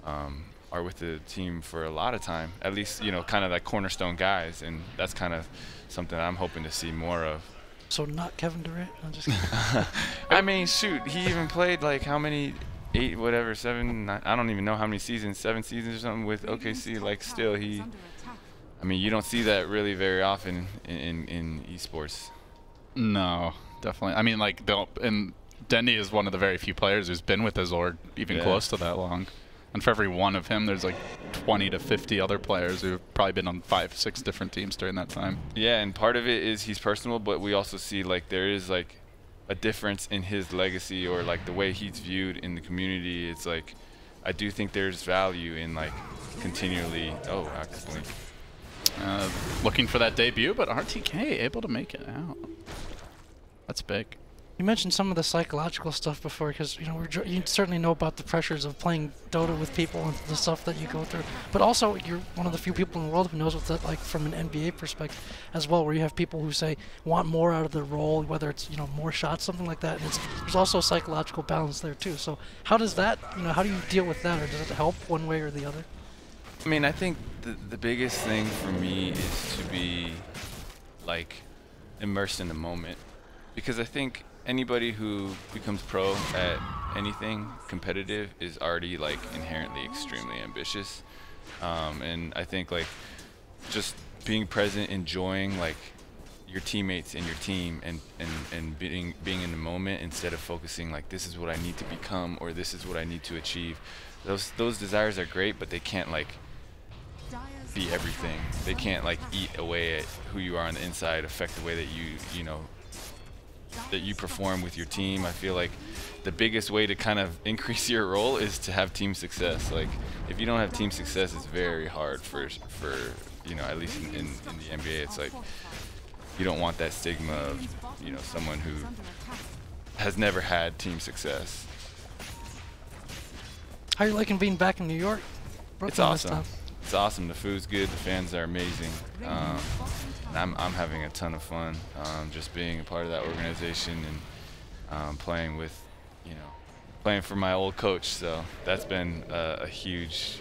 are with the team for a lot of time, at least kind of cornerstone guys, and that's kind of something I'm hoping to see more of. So not Kevin Durant. I'm just kidding. I mean, shoot, he even played how many, 8, whatever, 7, 9, I don't even know how many seasons, 7 seasons or something with OKC. Still I mean, you don't see that really very often in esports. No, definitely. I mean, and Dendi is one of the very few players who's been with his org even Yeah. close to that long. And for every one of him, there's 20 to 50 other players who've probably been on 5, 6 different teams during that time. Yeah, and part of it is he's personal, but we also see there is a difference in his legacy, or the way he's viewed in the community. It's I do think there's value in continually. Oh, accidentally. Looking for that debut, but RTK able to make it out. That's big. You mentioned some of the psychological stuff before, because you certainly know about the pressures of playing Dota with people and the stuff that you go through. But also, you're one of the few people in the world who knows what that like from an NBA perspective as well, where you have people who say want more out of their role, whether it's more shots, something like that. And there's also a psychological balance there too. So how does that, how do you deal with that, or does it help one way or the other? I mean, I think the biggest thing for me is to be like immersed in the moment, because I think anybody who becomes pro at anything competitive is already like inherently extremely ambitious, and I think like just being present, enjoying like your teammates and your team, and being in the moment instead of focusing like this is what I need to become or this is what I need to achieve. Those desires are great, but they can't like be everything. They can't like eat away at who you are on the inside, affect the way that you perform with your team. I feel like the biggest way to kind of increase your role is to have team success. Like if you don't have team success, it's very hard for at least in the NBA. It's like you don't want that stigma of someone who has never had team success. How are you liking being back in New York? It's awesome. It's awesome. The food's good. The fans are amazing. I'm having a ton of fun just being a part of that organization and playing with, playing for my old coach. So that's been a huge,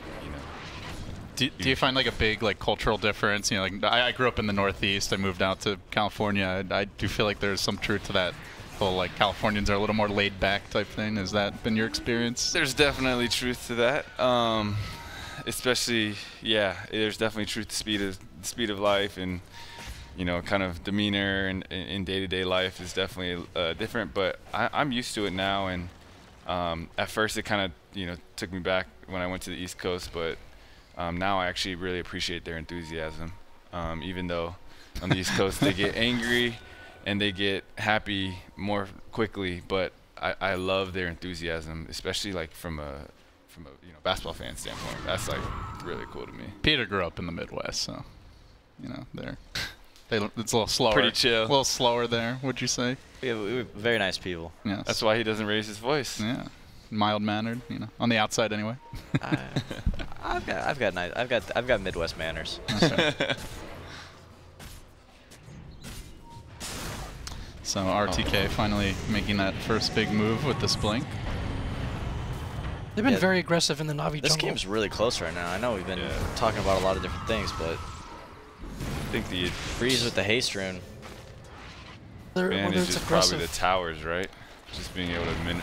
Do you find like a big like cultural difference? Like I grew up in the Northeast. I moved out to California. I do feel like there's some truth to that whole like Californians are a little more laid back type thing. Has that been your experience? There's definitely truth to that. Especially, there's definitely truth to speed of life, and kind of demeanor and in day-to-day life is definitely different. But I'm used to it now, and at first it kind of took me back when I went to the East Coast, but now I actually really appreciate their enthusiasm. Even though on the East Coast they get angry and they get happy more quickly, but I love their enthusiasm, especially like from a basketball fan standpoint. That's like really cool to me. Peter grew up in the Midwest, so it's a little slower. Pretty chill. A little slower there, would you say? We're very nice people. Yes. That's why he doesn't raise his voice. Yeah, mild mannered. On the outside anyway. I've got Midwest manners. Okay. So RTK finally making that first big move with this blink. They've been very aggressive in the Navi jungle. This game's really close right now. I know we've been talking about a lot of different things, but I think the Breeze with the haste rune. advantage is probably the towers, right? Just being able to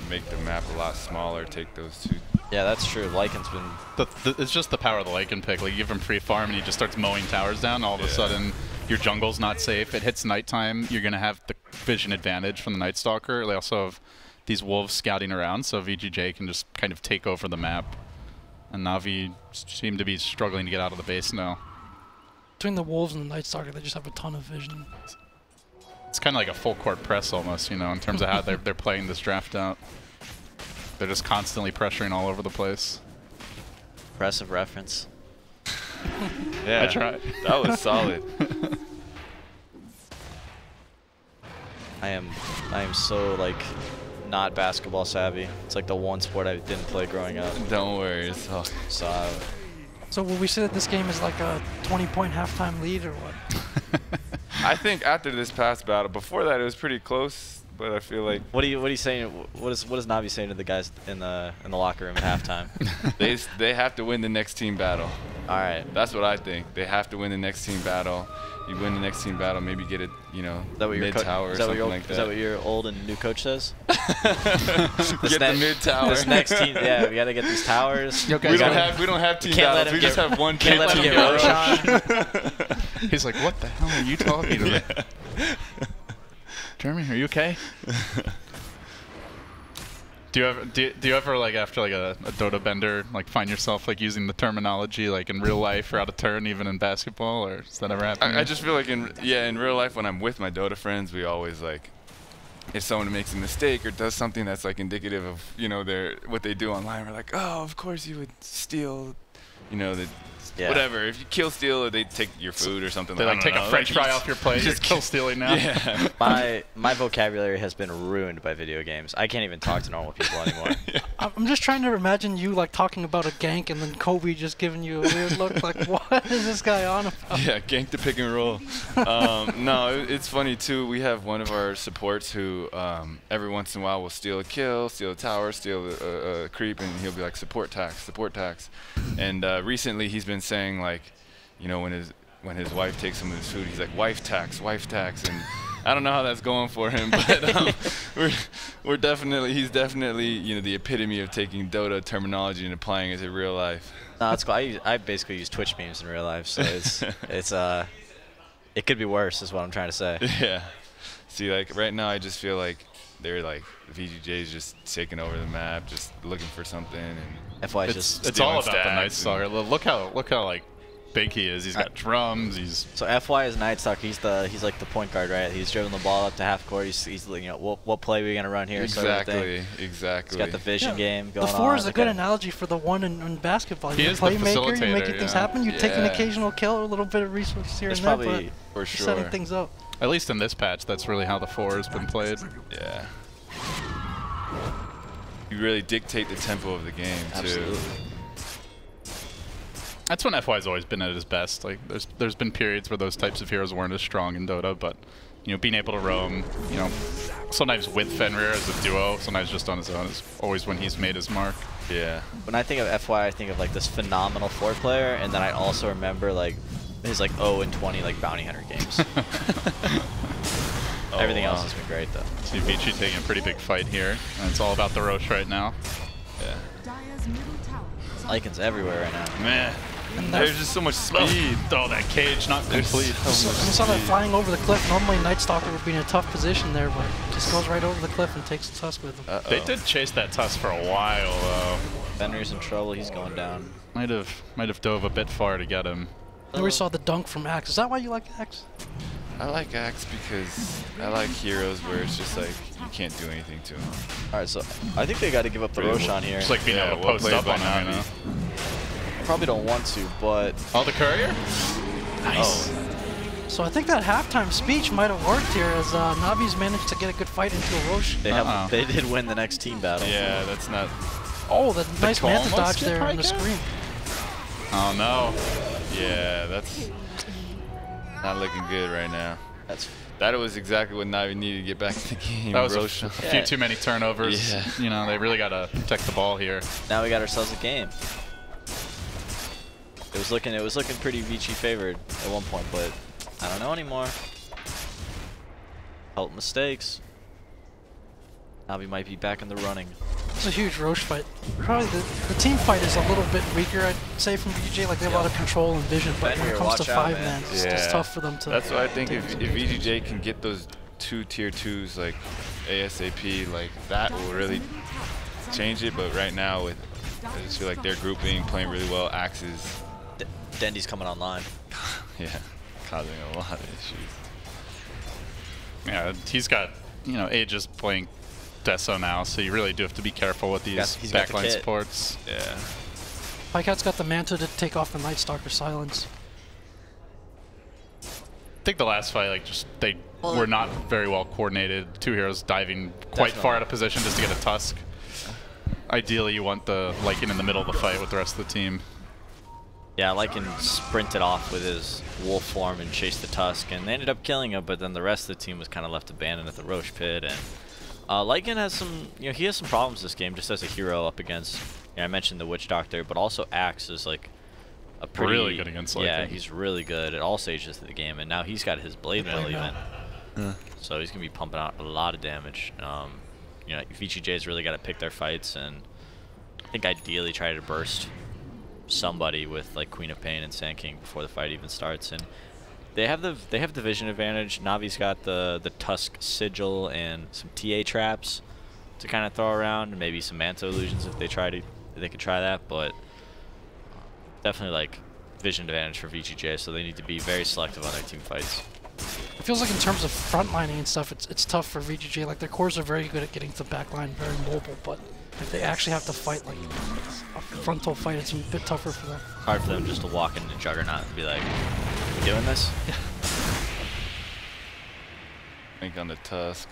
make the map a lot smaller, take those two. Yeah, that's true. Lycan's been... It's just the power of the Lycan pick. Like, you give him free farm and he just starts mowing towers down. All of a sudden, your jungle's not safe. It hits nighttime. You're going to have the vision advantage from the Night Stalker. They also have these wolves scouting around, so VGJ can just kind of take over the map. And Navi seem to be struggling to get out of the base now. Between the wolves and the Night Stalker, they just have a ton of vision. It's kind of like a full court press almost, in terms of how they're playing this draft out. They're just constantly pressuring all over the place. Impressive reference. Yeah, I tried. That was solid. I am so like not basketball savvy. It's like the one sport I didn't play growing up. Don't worry, it's all. So will we say that this game is like a 20-point halftime lead or what? I think after this past battle, before that it was pretty close, but I feel like. What are you saying? What is Navi saying to the guys in the locker room at halftime? they have to win the next team battle. All right. That's what I think. They have to win the next team battle. You win the next team battle, maybe get it, mid tower or something like that. Is that what your old and new coach says? Get the mid tower. This next team, we gotta get these towers. We don't have team battles. We just have one team. Can't let him get Roshan. He's like, what the hell are you talking about? Jeremy, are you okay? Do you ever like after like a Dota bender like find yourself like using the terminology like in real life or out of turn even in basketball, or does that ever happen? I just feel like in real life when I'm with my Dota friends, we always like, if someone makes a mistake or does something that's like indicative of what they do online, we're like, oh, of course you would steal you know, Yeah. whatever. If you kill steal, they take your food or something. They like take a French fry off your plate. Just kill stealing now. Yeah. My vocabulary has been ruined by video games. I can't even talk to normal people anymore. I'm just trying to imagine you like talking about a gank and then Kobe just giving you a weird look like, what is this guy on about? Yeah, gank the pick and roll. No, it's funny too. We have one of our supports who every once in a while will steal a kill, steal a tower, steal a creep, and he'll be like support tax. And recently he's been saying like, you know, when his wife takes some of his food, he's like wife tax, and I don't know how that's going for him, but he's definitely, you know, the epitome of taking Dota terminology and applying it to real life. No, that's cool. I basically use Twitch memes in real life, so it could be worse, is what I'm trying to say. Yeah. See, like right now, I just feel like they're like VGJ is just taking over the map, just looking for something. And FY is It's just all about the stacks Night Stalker. Look how like big he is. He's got drums. so FY is Night Stalker. He's like the point guard, right? He's driven the ball up to half court. He's you know, what play are we gonna run here? exactly. He's got the vision game going on. The 4 is a good analogy for the 1 in basketball. He You're a is the playmaker, you're making facilitator, things yeah. happen, you take an Yeah. occasional kill, a little bit of resources here There's and there, probably- but For you're sure. setting things up. At least in this patch, that's really how the 4 has been played. Yeah. You really dictate the tempo of the game too. Absolutely. That's when FY's always been at his best. Like there's been periods where those types of heroes weren't as strong in Dota, but you know, being able to roam, you know, sometimes with Fenrir as a duo, sometimes just on his own is always when he's made his mark. Yeah. When I think of FY, I think of like this phenomenal 4 player, and then I also remember like his like 0-20 like bounty hunter games. Everything else has been great though. See Vici taking a pretty big fight here, and it's all about the Roche right now. Yeah. Lycan's everywhere right now. Man. And There's just so much speed. Oh, that cage not complete. I saw that flying over the cliff. Normally Night Stalker would be in a tough position there, but just goes right over the cliff and takes the tusk with him. They did chase that tusk for a while though. Fenrir's in trouble. He's going down. Might have dove a bit far to get him. Then we saw the dunk from Axe. Is that why you like Axe? I like Axe because I like heroes where it's just like you can't do anything to them. All right, so I think they got to give up the Roshan here. Just like being Yeah, able to well post played up by on him, you know? Navi. Probably don't want to, but Oh, the courier? Nice. So I think that halftime speech might have worked here as Navi's managed to get a good fight into a Roche. they did win the next team battle. Yeah, that's not. Oh, the nice call Manta must dodge get there on the Pika? screen. Oh no. Yeah, that's not looking good right now. That's That was exactly what Navi needed to get back in the game. That was a Roshan. few too many turnovers. Yeah. You know, they really got to protect the ball here. now we got ourselves a game. It was looking pretty Vici favored at one point, but I don't know anymore. Help mistakes. Navi might be back in the running. It's a huge Roche fight. Probably the team fight is a little bit weaker, I'd say, from VGJ. Like, they have a lot of control and vision, but when Fenrir, it comes to watch out, 5 man, it's Yeah. just tough for them to... That's why I think if take. VGJ can get those 2 tier 2s like ASAP, like that will really change it. But right now, I just feel like their grouping playing really well. Axes, Dendy's coming online. yeah, causing a lot of issues. Yeah, he's got, you know, Aegis playing Deso now, so you really do have to be careful with these He's got the backline kit. supports. Yeah. Pykat's got the Manta to take off the Night Stalker silence. I think the last fight, like, they were not very well coordinated. 2 heroes diving quite far out of position just to get a tusk. Ideally, you want the Lycan in the middle of the fight with the rest of the team. Yeah, Lycan sprinted off with his wolf form and chased the tusk, and they ended up killing him. But then the rest of the team was kind of left abandoned at the Roche pit. And Lycan has some, he has some problems this game just as a hero up against. I mentioned the Witch Doctor, but also Axe is like a pretty Really good against Lycan. Yeah, he's really good at all stages of the game, and now he's got his Blade Mill event, so he's gonna be pumping out a lot of damage. You know, VGJ's really got to pick their fights, and I think ideally try to burst somebody with like Queen of Pain and Sand King before the fight even starts. And they have the vision advantage. Navi's got the Tusk Sigil and some TA traps to kind of throw around, and maybe some Manta illusions if they could try that. But definitely like vision advantage for VGJ, so they need to be very selective on their team fights. it feels like in terms of frontlining and stuff, it's tough for VGJ. Like their cores are very good at getting to the back line, very mobile, but if they actually have to fight like a frontal fight, it's a bit tougher for them. Hard for them just to walk into Juggernaut and be like, "We doing this?" Yeah. I think on the Tusk,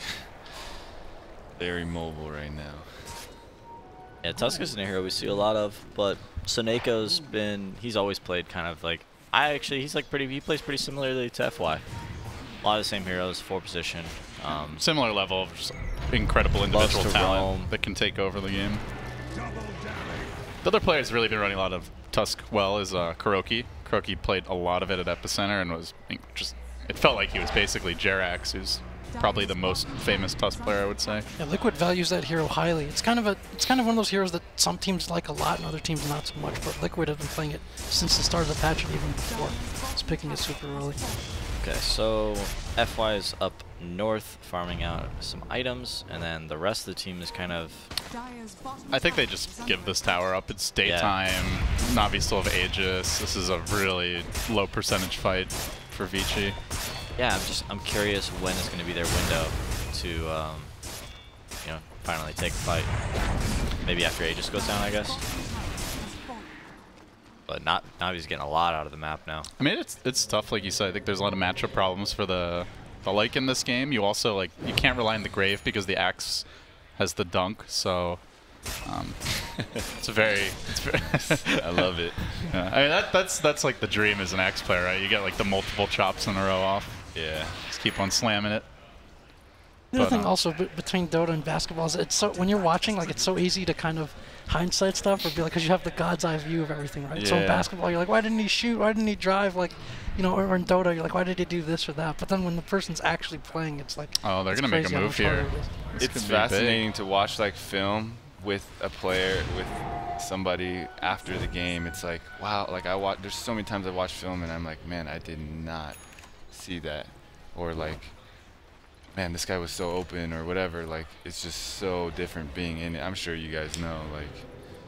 very mobile right now. Yeah, Tusk isn't a hero we see a lot of, but Soneko's he's always played kind of like, he plays pretty similarly to FY. A lot of the same heroes, 4 position. Similar level of just incredible individual to talent roam. that can take over the game. The other player who's really been running a lot of Tusk well is Kuroki. Kuroki played a lot of it at Epicenter and was just, it felt like he was basically Jerax, who's probably the most famous Tusk player, I would say. Yeah, Liquid values that hero highly. It's kind of one of those heroes that some teams like a lot and other teams not so much. But Liquid have been playing it since the start of the patch and even before. It's picking it super early. Okay, so FY is up north, farming out some items, and then the rest of the team is kind of... I think they just give this tower up. It's daytime. Navi still have Aegis. This is a really low percentage fight for Vici. Yeah, I'm curious when is going to be their window to, you know, finally take a fight. Maybe after Aegis goes down, I guess. But Navi's getting a lot out of the map now. I mean, it's tough, like you said. I think there's a lot of matchup problems for the Lycan in this game. You also, like, you can't rely on the Grave because the Axe has the dunk, so it's very I love it. Yeah. I mean, that's like the dream as an Axe player, right? You get like the multiple chops in a row off. Yeah. Just keep on slamming it. The other thing also between Dota and basketball is it's so, when you're watching, like, it's so easy to kind of hindsight stuff or be like, because you have the god's eye view of everything, right? Yeah. So in basketball, you're like, why didn't he shoot? Why didn't he drive? Like, you know, or in Dota, you're like, why did he do this or that? But then when the person's actually playing, it's like, oh, they're gonna make a move here. It's fascinating to watch like film with a player, with somebody after the game. It's like, wow, like there's so many times I watch film and I'm like, man, I did not see that, or like, man, this guy was so open or whatever. Like, it's just so different being in it. I'm sure you guys know, like.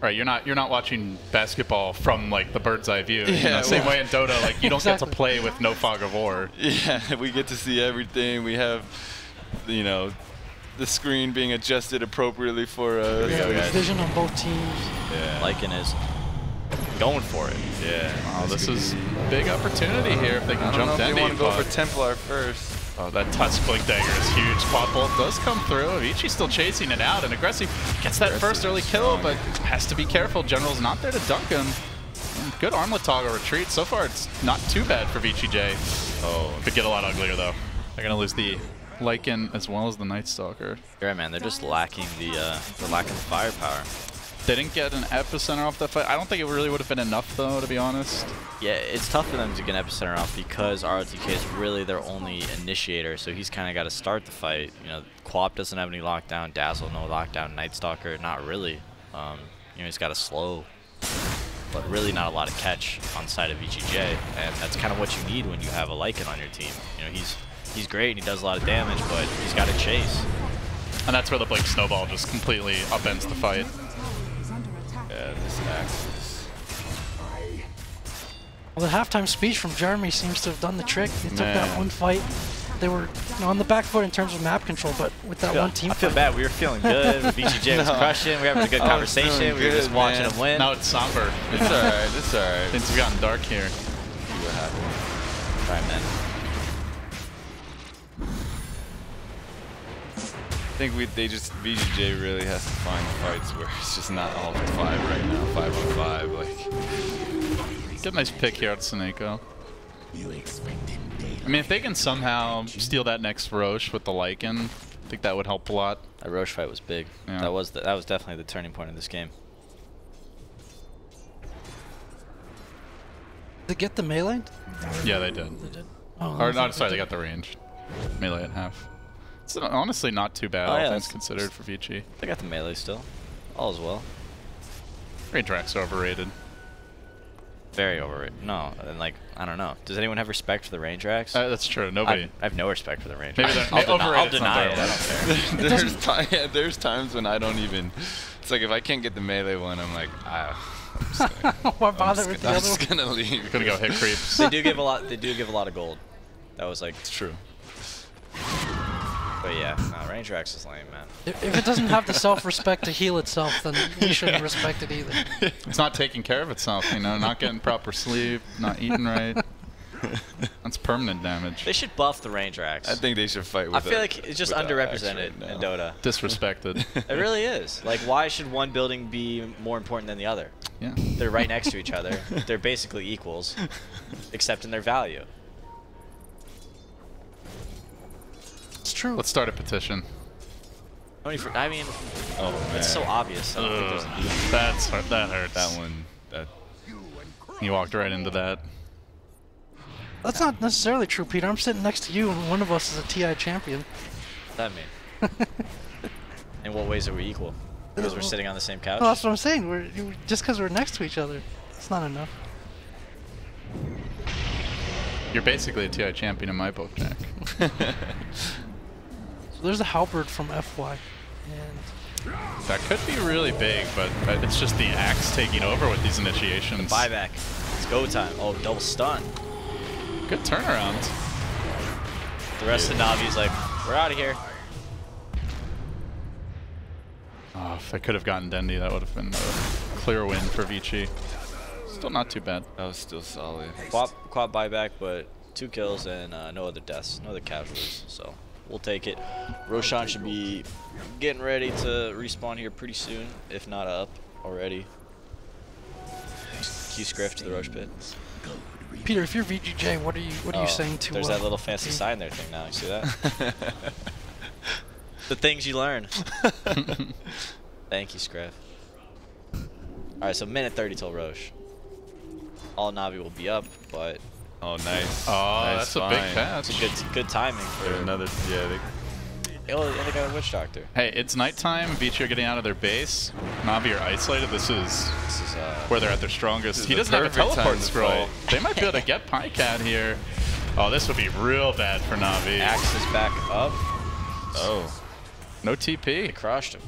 Right, you're not watching basketball from like the bird's eye view. Yeah, You know, same way in Dota, like you don't get to play with no fog of war. Yeah, we get to see everything. We have, you know, the screen being adjusted appropriately for us. Yeah, there's vision on both teams. Yeah. Lycan is going for it. Yeah. Oh, this is a big opportunity here if they can I don't jump know if down. they want to go for Templar first. Oh, that Tusk Blink Dagger is huge. Quad Bolt does come through. Avicii's still chasing it out, and Aggressive gets that first early kill, but has to be careful. General's not there to dunk him. Good armlet toggle retreat. So far, it's not too bad for VGJ. Oh, could get a lot uglier, though. They're going to lose the Lycan as well as the Night Stalker. Yeah, man, they're just lacking the firepower. They didn't get an Epicenter off that fight. I don't think it really would have been enough, though, to be honest. Yeah, it's tough for them to get an Epicenter off because ROTK is really their only initiator, so he's kind of got to start the fight. You know, Quap doesn't have any lockdown, Dazzle no lockdown, Night Stalker not really. You know, he's got a slow, but really not a lot of catch on the side of VGJ, and that's kind of what you need when you have a Lycan on your team. You know, he's great and he does a lot of damage, but he's got to chase. And that's where the Blink Snowball just completely upends the fight. Yeah, this Axe is... Well, the halftime speech from Jeremy seems to have done the trick. They took that one fight. They were on the back foot in terms of map control, but with that one team I feel bad. We were feeling good. VGJ was crushing. We were having a good conversation. We were just watching him win. Now it's somber. It's alright, it's alright. Things have gotten dark here. See what happens. All right, man. I think VGJ really has to find the fights where it's just not all 5 right now, 5 on 5. Like, Get a nice pick here out of Soneko. I mean, if they can somehow steal that next Roche with the Lycan, I think that would help a lot. That Roche fight was big. Yeah. That was definitely the turning point in this game. Did they get the melee? Yeah, they did. They did. Oh, Or, no, sorry, they got the range. Melee at half. It's honestly not too bad, all things considered for Vici. They got the melee still. All is well. Range racks are overrated. Very overrated. No, and like, I don't know. Does anyone have respect for the range racks? That's true. Nobody. I have no respect for the range Maybe racks. they're I'll overrated. deny it. I don't care. there's times when I don't even... It's like if I can't get the melee one, I'm like, Why bother with the I'm other just one? gonna leave. You're gonna go hit creeps. They do give a lot. They do give a lot of gold. That was like It's true. But yeah, nah, range racks is lame, man. If it doesn't have the self-respect to heal itself, then we shouldn't respect it either. It's not taking care of itself, you know, not getting proper sleep, not eating right. That's permanent damage. They should buff the range racks. I think they should fight with I feel like it's just underrepresented in Dota. Disrespected. It really is. Like, why should one building be more important than the other? Yeah. They're right next to each other. They're basically equals, except in their value. It's true. Let's start a petition. I mean, Oh, man. it's so obvious. I don't think there's a need. That hurts. That one. You walked right into that. That's not necessarily true, Peter. I'm sitting next to you, and one of us is a TI champion. What does that mean? In what ways are we equal? Because we're sitting on the same couch? Well, that's what I'm saying. Just because we're next to each other, it's not enough. You're basically a TI champion in my book, Jack. So there's a halberd from FY, and That could be really big, but it's just the axe taking over with these initiations. Buyback. It's go time. Oh, double stun. Good turnaround. The rest of Navi's like, we're out of here. Oh, if I could have gotten Dendi, that would have been a clear win for VGJ. Still not too bad. That was still solid. Quad buyback, but 2 kills and no other deaths, no other casualties. So we'll take it. Roshan should be getting ready to respawn here pretty soon, if not up already. Q Scriff to the Roche pit. Peter, if you're VGJ, what are you saying to? There's that little fancy sign there thing now. You see that? The things you learn. Thank you, Scriff. All right, so minute 30 till Roche. All Navi will be up, but Oh, nice. Oh, nice that's a big catch. it's a good timing for Another, yeah. Oh, and they got a Witch Doctor. Hey, it's nighttime. VGJ are getting out of their base. Navi are isolated. This is where they're at their strongest. He the doesn't have a perfect time teleport to scroll. fight. They might be able to get Pycat here. Oh, this would be real bad for Navi. Axe is back up. Oh. No They TP. crushed him.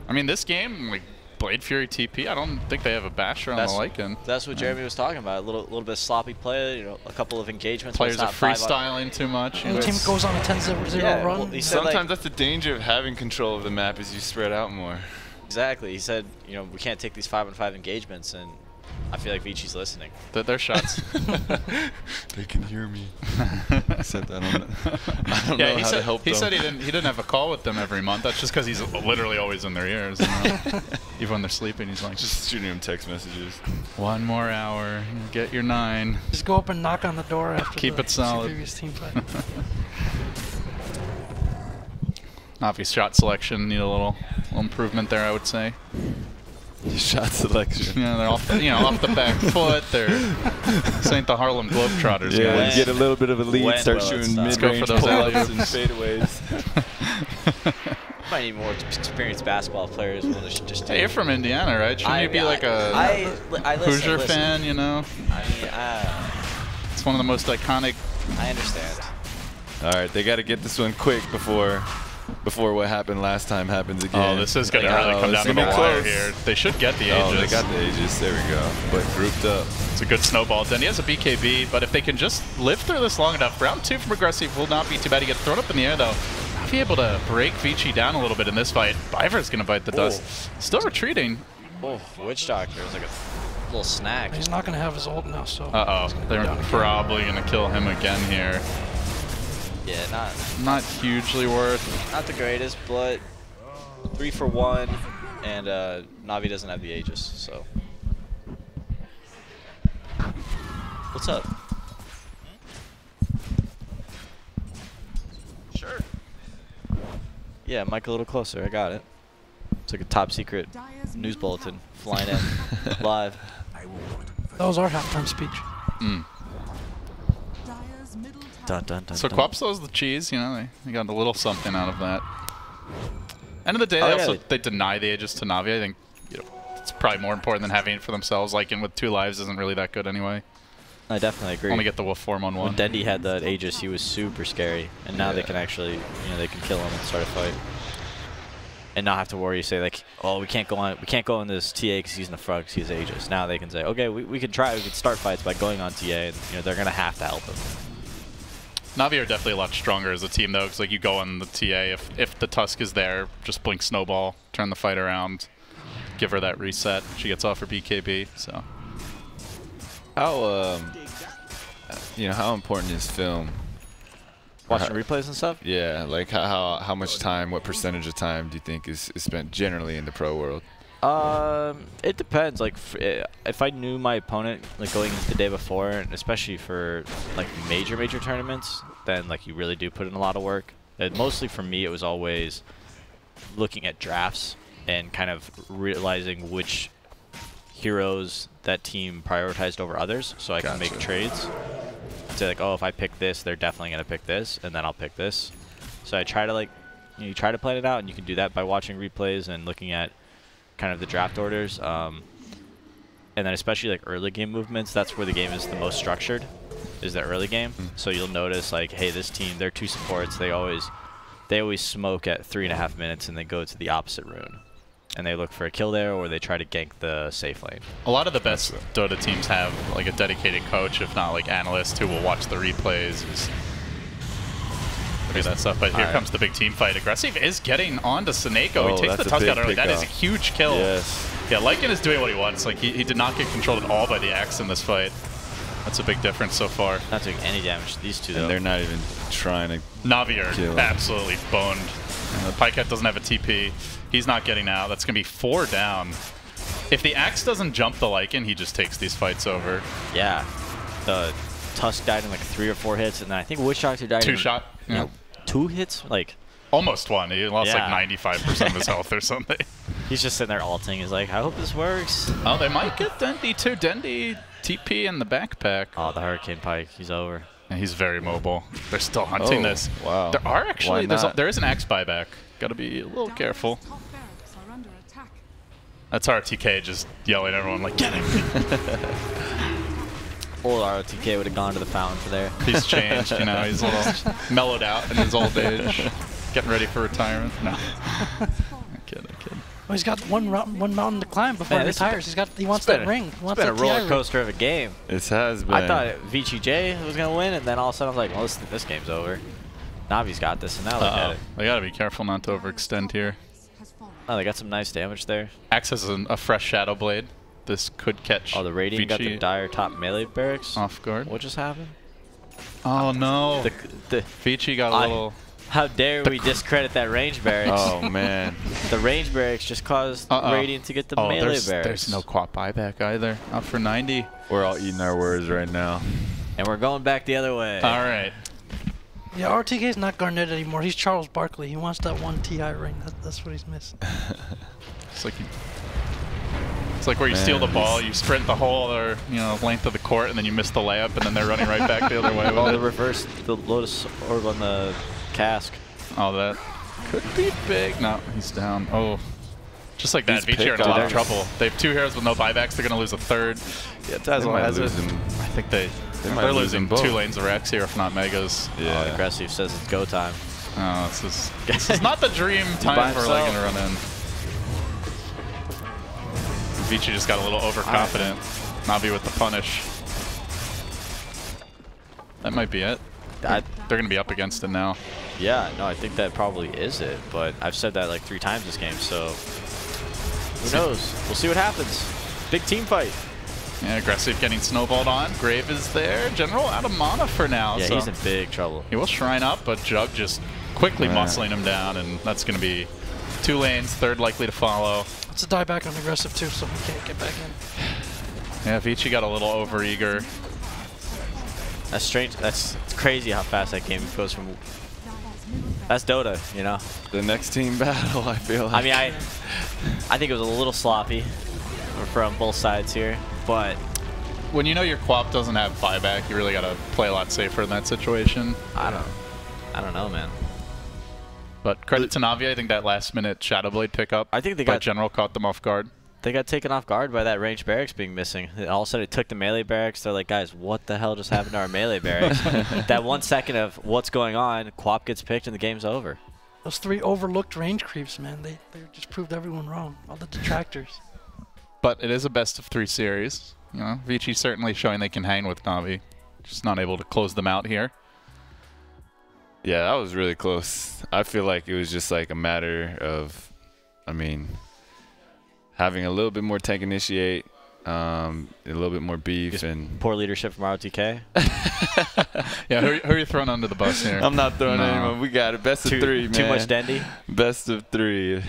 I mean, this game, like Blade Fury TP, I don't think they have a basher on the Lycan. That's what Jeremy was talking about. A little bit of sloppy play. You know, a couple of engagements. Players are It's not 5 freestyling too much. You And know, the team it's- goes on a 10-0 Yeah, run. well, he said, Sometimes like, that's the danger of having control of the map is you spread out more. exactly. He said, you know, we can't take these 5-on-5 engagements, and I feel like Vichi's listening. their shots. They can hear me. Except I don't Yeah, know how to help he them. said he didn't have a call with them every month. That's just because he's literally always in their ears. You know? Even when they're sleeping, he's like, Just shooting them text messages. 1 more hour, get your 9. Just go up and knock on the door after Keep the it solid. previous team fight. Obvious shot selection, need a little improvement there, I would say. Shot selection. Yeah, they're off, off the back foot. This ain't the Harlem Globetrotters, Yeah, guys. you get a little bit of a lead, When start will it shooting stop? Let's go mid-range for those pull-ups alley-oops. and fadeaways. Might need more experienced basketball players who will just do. Hey, you're from Indiana, right? Shouldn't you be like I listen, Hoosier fan, you know? I mean, It's one of the most iconic. I understand. All right, they got to get this one quick before what happened last time happens again. Oh, this is going to Like, really come it's down to the gonna be wire close. here. They should get the Oh, Aegis. they got the Aegis. There we go. But grouped up. It's a good snowball. Then he has a BKB, but if they can just live through this long enough, round 2 from Aggressive will not be too bad. He gets thrown up in the air, though. Not be able to break Vici down a little bit in this fight. Biver's going to bite the dust. Still retreating. Oh, Witch Doctor is like a little snack. He's not going to have his ult now, so. Uh-oh. They're probably going to kill him again here. Yeah, Not hugely worth. not the greatest, but 3 for 1, and Navi doesn't have the Aegis, so. What's up? Sure. Yeah, mic a little closer. I got it. It's like a top secret news bulletin flying in live. That was our halftime speech. Mm. Dun, dun, dun, So dun. Quapso's the cheese, they got a little something out of that. End of the day, Oh, they yeah, also they deny the Aegis to Navi. I think it's probably more important than having it for themselves. Like, in with 2 lives isn't really that good anyway. I definitely agree. Only get the wolf form on When 1. Dendi had that Aegis, he was super scary, and now they Yeah. can actually, they can kill him and start a fight, and not have to worry. Say like, oh, we can't go on this TA because he's in the front because he's Aegis. Now they can say, okay, we can try, we can start fights by going on TA, and they're gonna have to help him. Navi are definitely a lot stronger as a team, though, because like you go on the TA, if the Tusk is there, just blink Snowball, turn the fight around, give her that reset. She gets off her BKB. So how how important is film? Watching replays and stuff? Yeah, like how much time, what percentage of time do you think is spent generally in the pro world? It depends. Like, if I knew my opponent, like, going into the day before, and especially for, like, major tournaments, then, like, you really do put in a lot of work. And mostly for me, it was always looking at drafts and kind of realizing which heroes that team prioritized over others, so I can make trades. Say, like, oh, if I pick this, they're definitely going to pick this, and then I'll pick this. So I try to, like, you try to plan it out, and you can do that by watching replays and looking at kind of the draft orders, and then especially like early game movements. That's where the game is the most structured, is the early game. So you'll notice, like, hey, this team, they're 2 supports. They always smoke at 3.5 minutes and they go to the opposite rune, and they look for a kill there, or they try to gank the safe lane. a lot of the best Dota teams have like a dedicated coach, if not like analysts, who will watch the replays. Look at that stuff. But here comes the big team fight. Aggressive is getting onto Seneko. He takes the Tusk out early. That is a huge kill. Yes. Yeah, Lycan is doing what he wants. Like, he did not get controlled at all by the Axe in this fight. That's a big difference so far. Not doing any damage to these two, though. And they're not even trying to Navi are absolutely boned. And the Pycat doesn't have a TP. He's not getting out. That's going to be 4 down. If the Axe doesn't jump the Lycan, he just takes these fights over. Yeah. The Tusk died in like 3 or 4 hits, and then I think Witch Doctor died 2 in shot. Yeah. 2 hits? Like, almost 1. He lost like 95% of his health or something. he's just sitting there ulting. He's like, I hope this works. Oh, they might get Dendy too. Dendy TP in the backpack. Oh, the Hurricane Pike. He's over. And he's very mobile. They're still hunting this. Wow. There are actually, Why not? there is an Axe buyback. Got to be a little careful. That's RTK just yelling at everyone like, get him. Old ROTK would have gone to the fountain for there. He's changed, you know. He's a little mellowed out in his old age. Getting ready for retirement. No. I'm kidding. Well, he's got one mountain to climb before he retires. He wants that ring. He wants it's been that a roller coaster of a game. It has been. I thought VGJ was going to win, and then all of a sudden I was like, well, this game's over. Navi's got this, and now look at it. They got to be careful not to overextend here. Oh, they got some nice damage there. Axe has a fresh Shadow Blade. This could catch. Oh, the Radiant got the dire top melee barracks. Off guard. What just happened? Oh no. The Vici got a little. How dare we discredit that range barracks? Oh man. The range barracks just caused Radiant to get the melee barracks. There's no quap buyback either. Out for 90. We're all eating our words right now. And we're going back the other way. All right. Yeah, RTK's not Garnett anymore. He's Charles Barkley. He wants that 1 TI ring. That's what he's missing. It's like where you steal the ball, you sprint the whole other, length of the court, and then you miss the layup, and then they're running right back the other way with the reverse, the Lotus Orb on the cask. Oh, that could be big. No, he's down. Oh, just like that, Vici are in a lot of trouble. They have 2 heroes with no buybacks. They're going to lose a 3rd. Yeah, Dazzle has it. I think they're losing 2 lanes of Rex here, if not Megas. Yeah. Oh, Aggressive says it's go time. Oh, this is not the dream time for Lycan to run in. Vici just got a little overconfident. Navi with the punish. That might be it. They're going to be up against it now. Yeah, no, I think that probably is it. But I've said that like 3 times this game, so who knows? We'll see what happens. Big team fight. Yeah, Aggressive getting snowballed on. Grave is there. General out of mana for now. Yeah, so he's in big trouble. He will shrine up, but Jug just quickly muscling him down, and that's going to be 2 lanes, 3rd likely to follow. It's a dieback on Aggressive too, so he can't get back in. Yeah, Vici got a little overeager. That's strange. It's crazy how fast that game goes from. That's Dota, you know. The next team battle, I feel like. I mean, I think it was a little sloppy from both sides here, but when you know your Quap doesn't have buyback, you really got to play a lot safer in that situation. I don't know, man. But credit to Navi, I think that last-minute Shadowblade pickup. I think they got General caught them off guard. They got taken off guard by that range barracks being missing. All of a sudden, it took the melee barracks. They're like, guys, what the hell just happened to our melee barracks? That 1 second of what's going on, Quap gets picked and the game's over. Those 3 overlooked range creeps, man, they just proved everyone wrong. All the detractors. But it is a best-of-3 series. Vici certainly showing they can hang with Navi. Just not able to close them out here. Yeah, that was really close. I feel like it was just like a matter of, I mean, having a little bit more tank initiate, a little bit more beef, Just and poor leadership from ROTK. Yeah, who are you throwing under the bus here? I'm not throwing No. anyone. We got it. Best of three, man. Too much dandy. Best of three.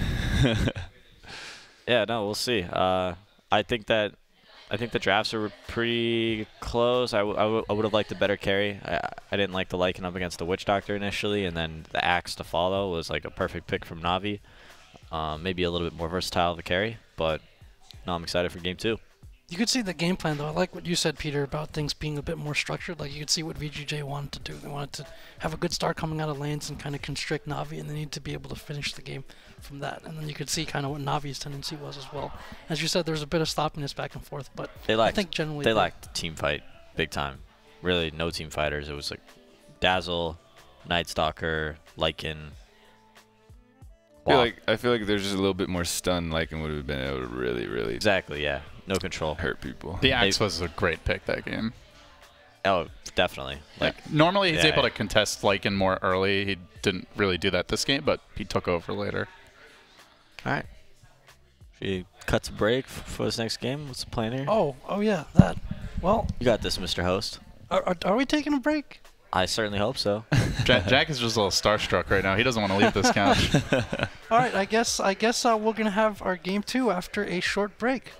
Yeah, no, we'll see. I think the drafts are pretty close. I would have liked a better carry. I didn't like the Lycan up against the Witch Doctor initially, and then the Axe to follow was like a perfect pick from Navi. Maybe a little bit more versatile of a carry, but no, I'm excited for game 2. You could see the game plan, though. I like what you said, Peter, about things being a bit more structured. Like, you could see what VGJ wanted to do. They wanted to have a good start coming out of lanes and kind of constrict Navi, and they need to be able to finish the game from that. And then you could see kind of what Navi's tendency was as well. As you said, there's a bit of sloppiness back and forth, but I think generally they lacked team fight big time. Really, no team fighters. It was like Dazzle, Night Stalker, Lycan. I feel like there's just a little bit more stun. Lycan would have been able to really Exactly, yeah. No control. hurt people. The Axe was a great pick that game. Oh, definitely. Like, Normally he's yeah, able to contest Lycan more early. He didn't really do that this game, but he took over later. all right. She cuts a break for this next game. What's the plan here? Oh yeah, that. Well, You got this, Mr. Host. are we taking a break? I certainly hope so. Jack is just a little starstruck right now. He doesn't want to leave this couch. All right, I guess we're gonna have our game 2 after a short break.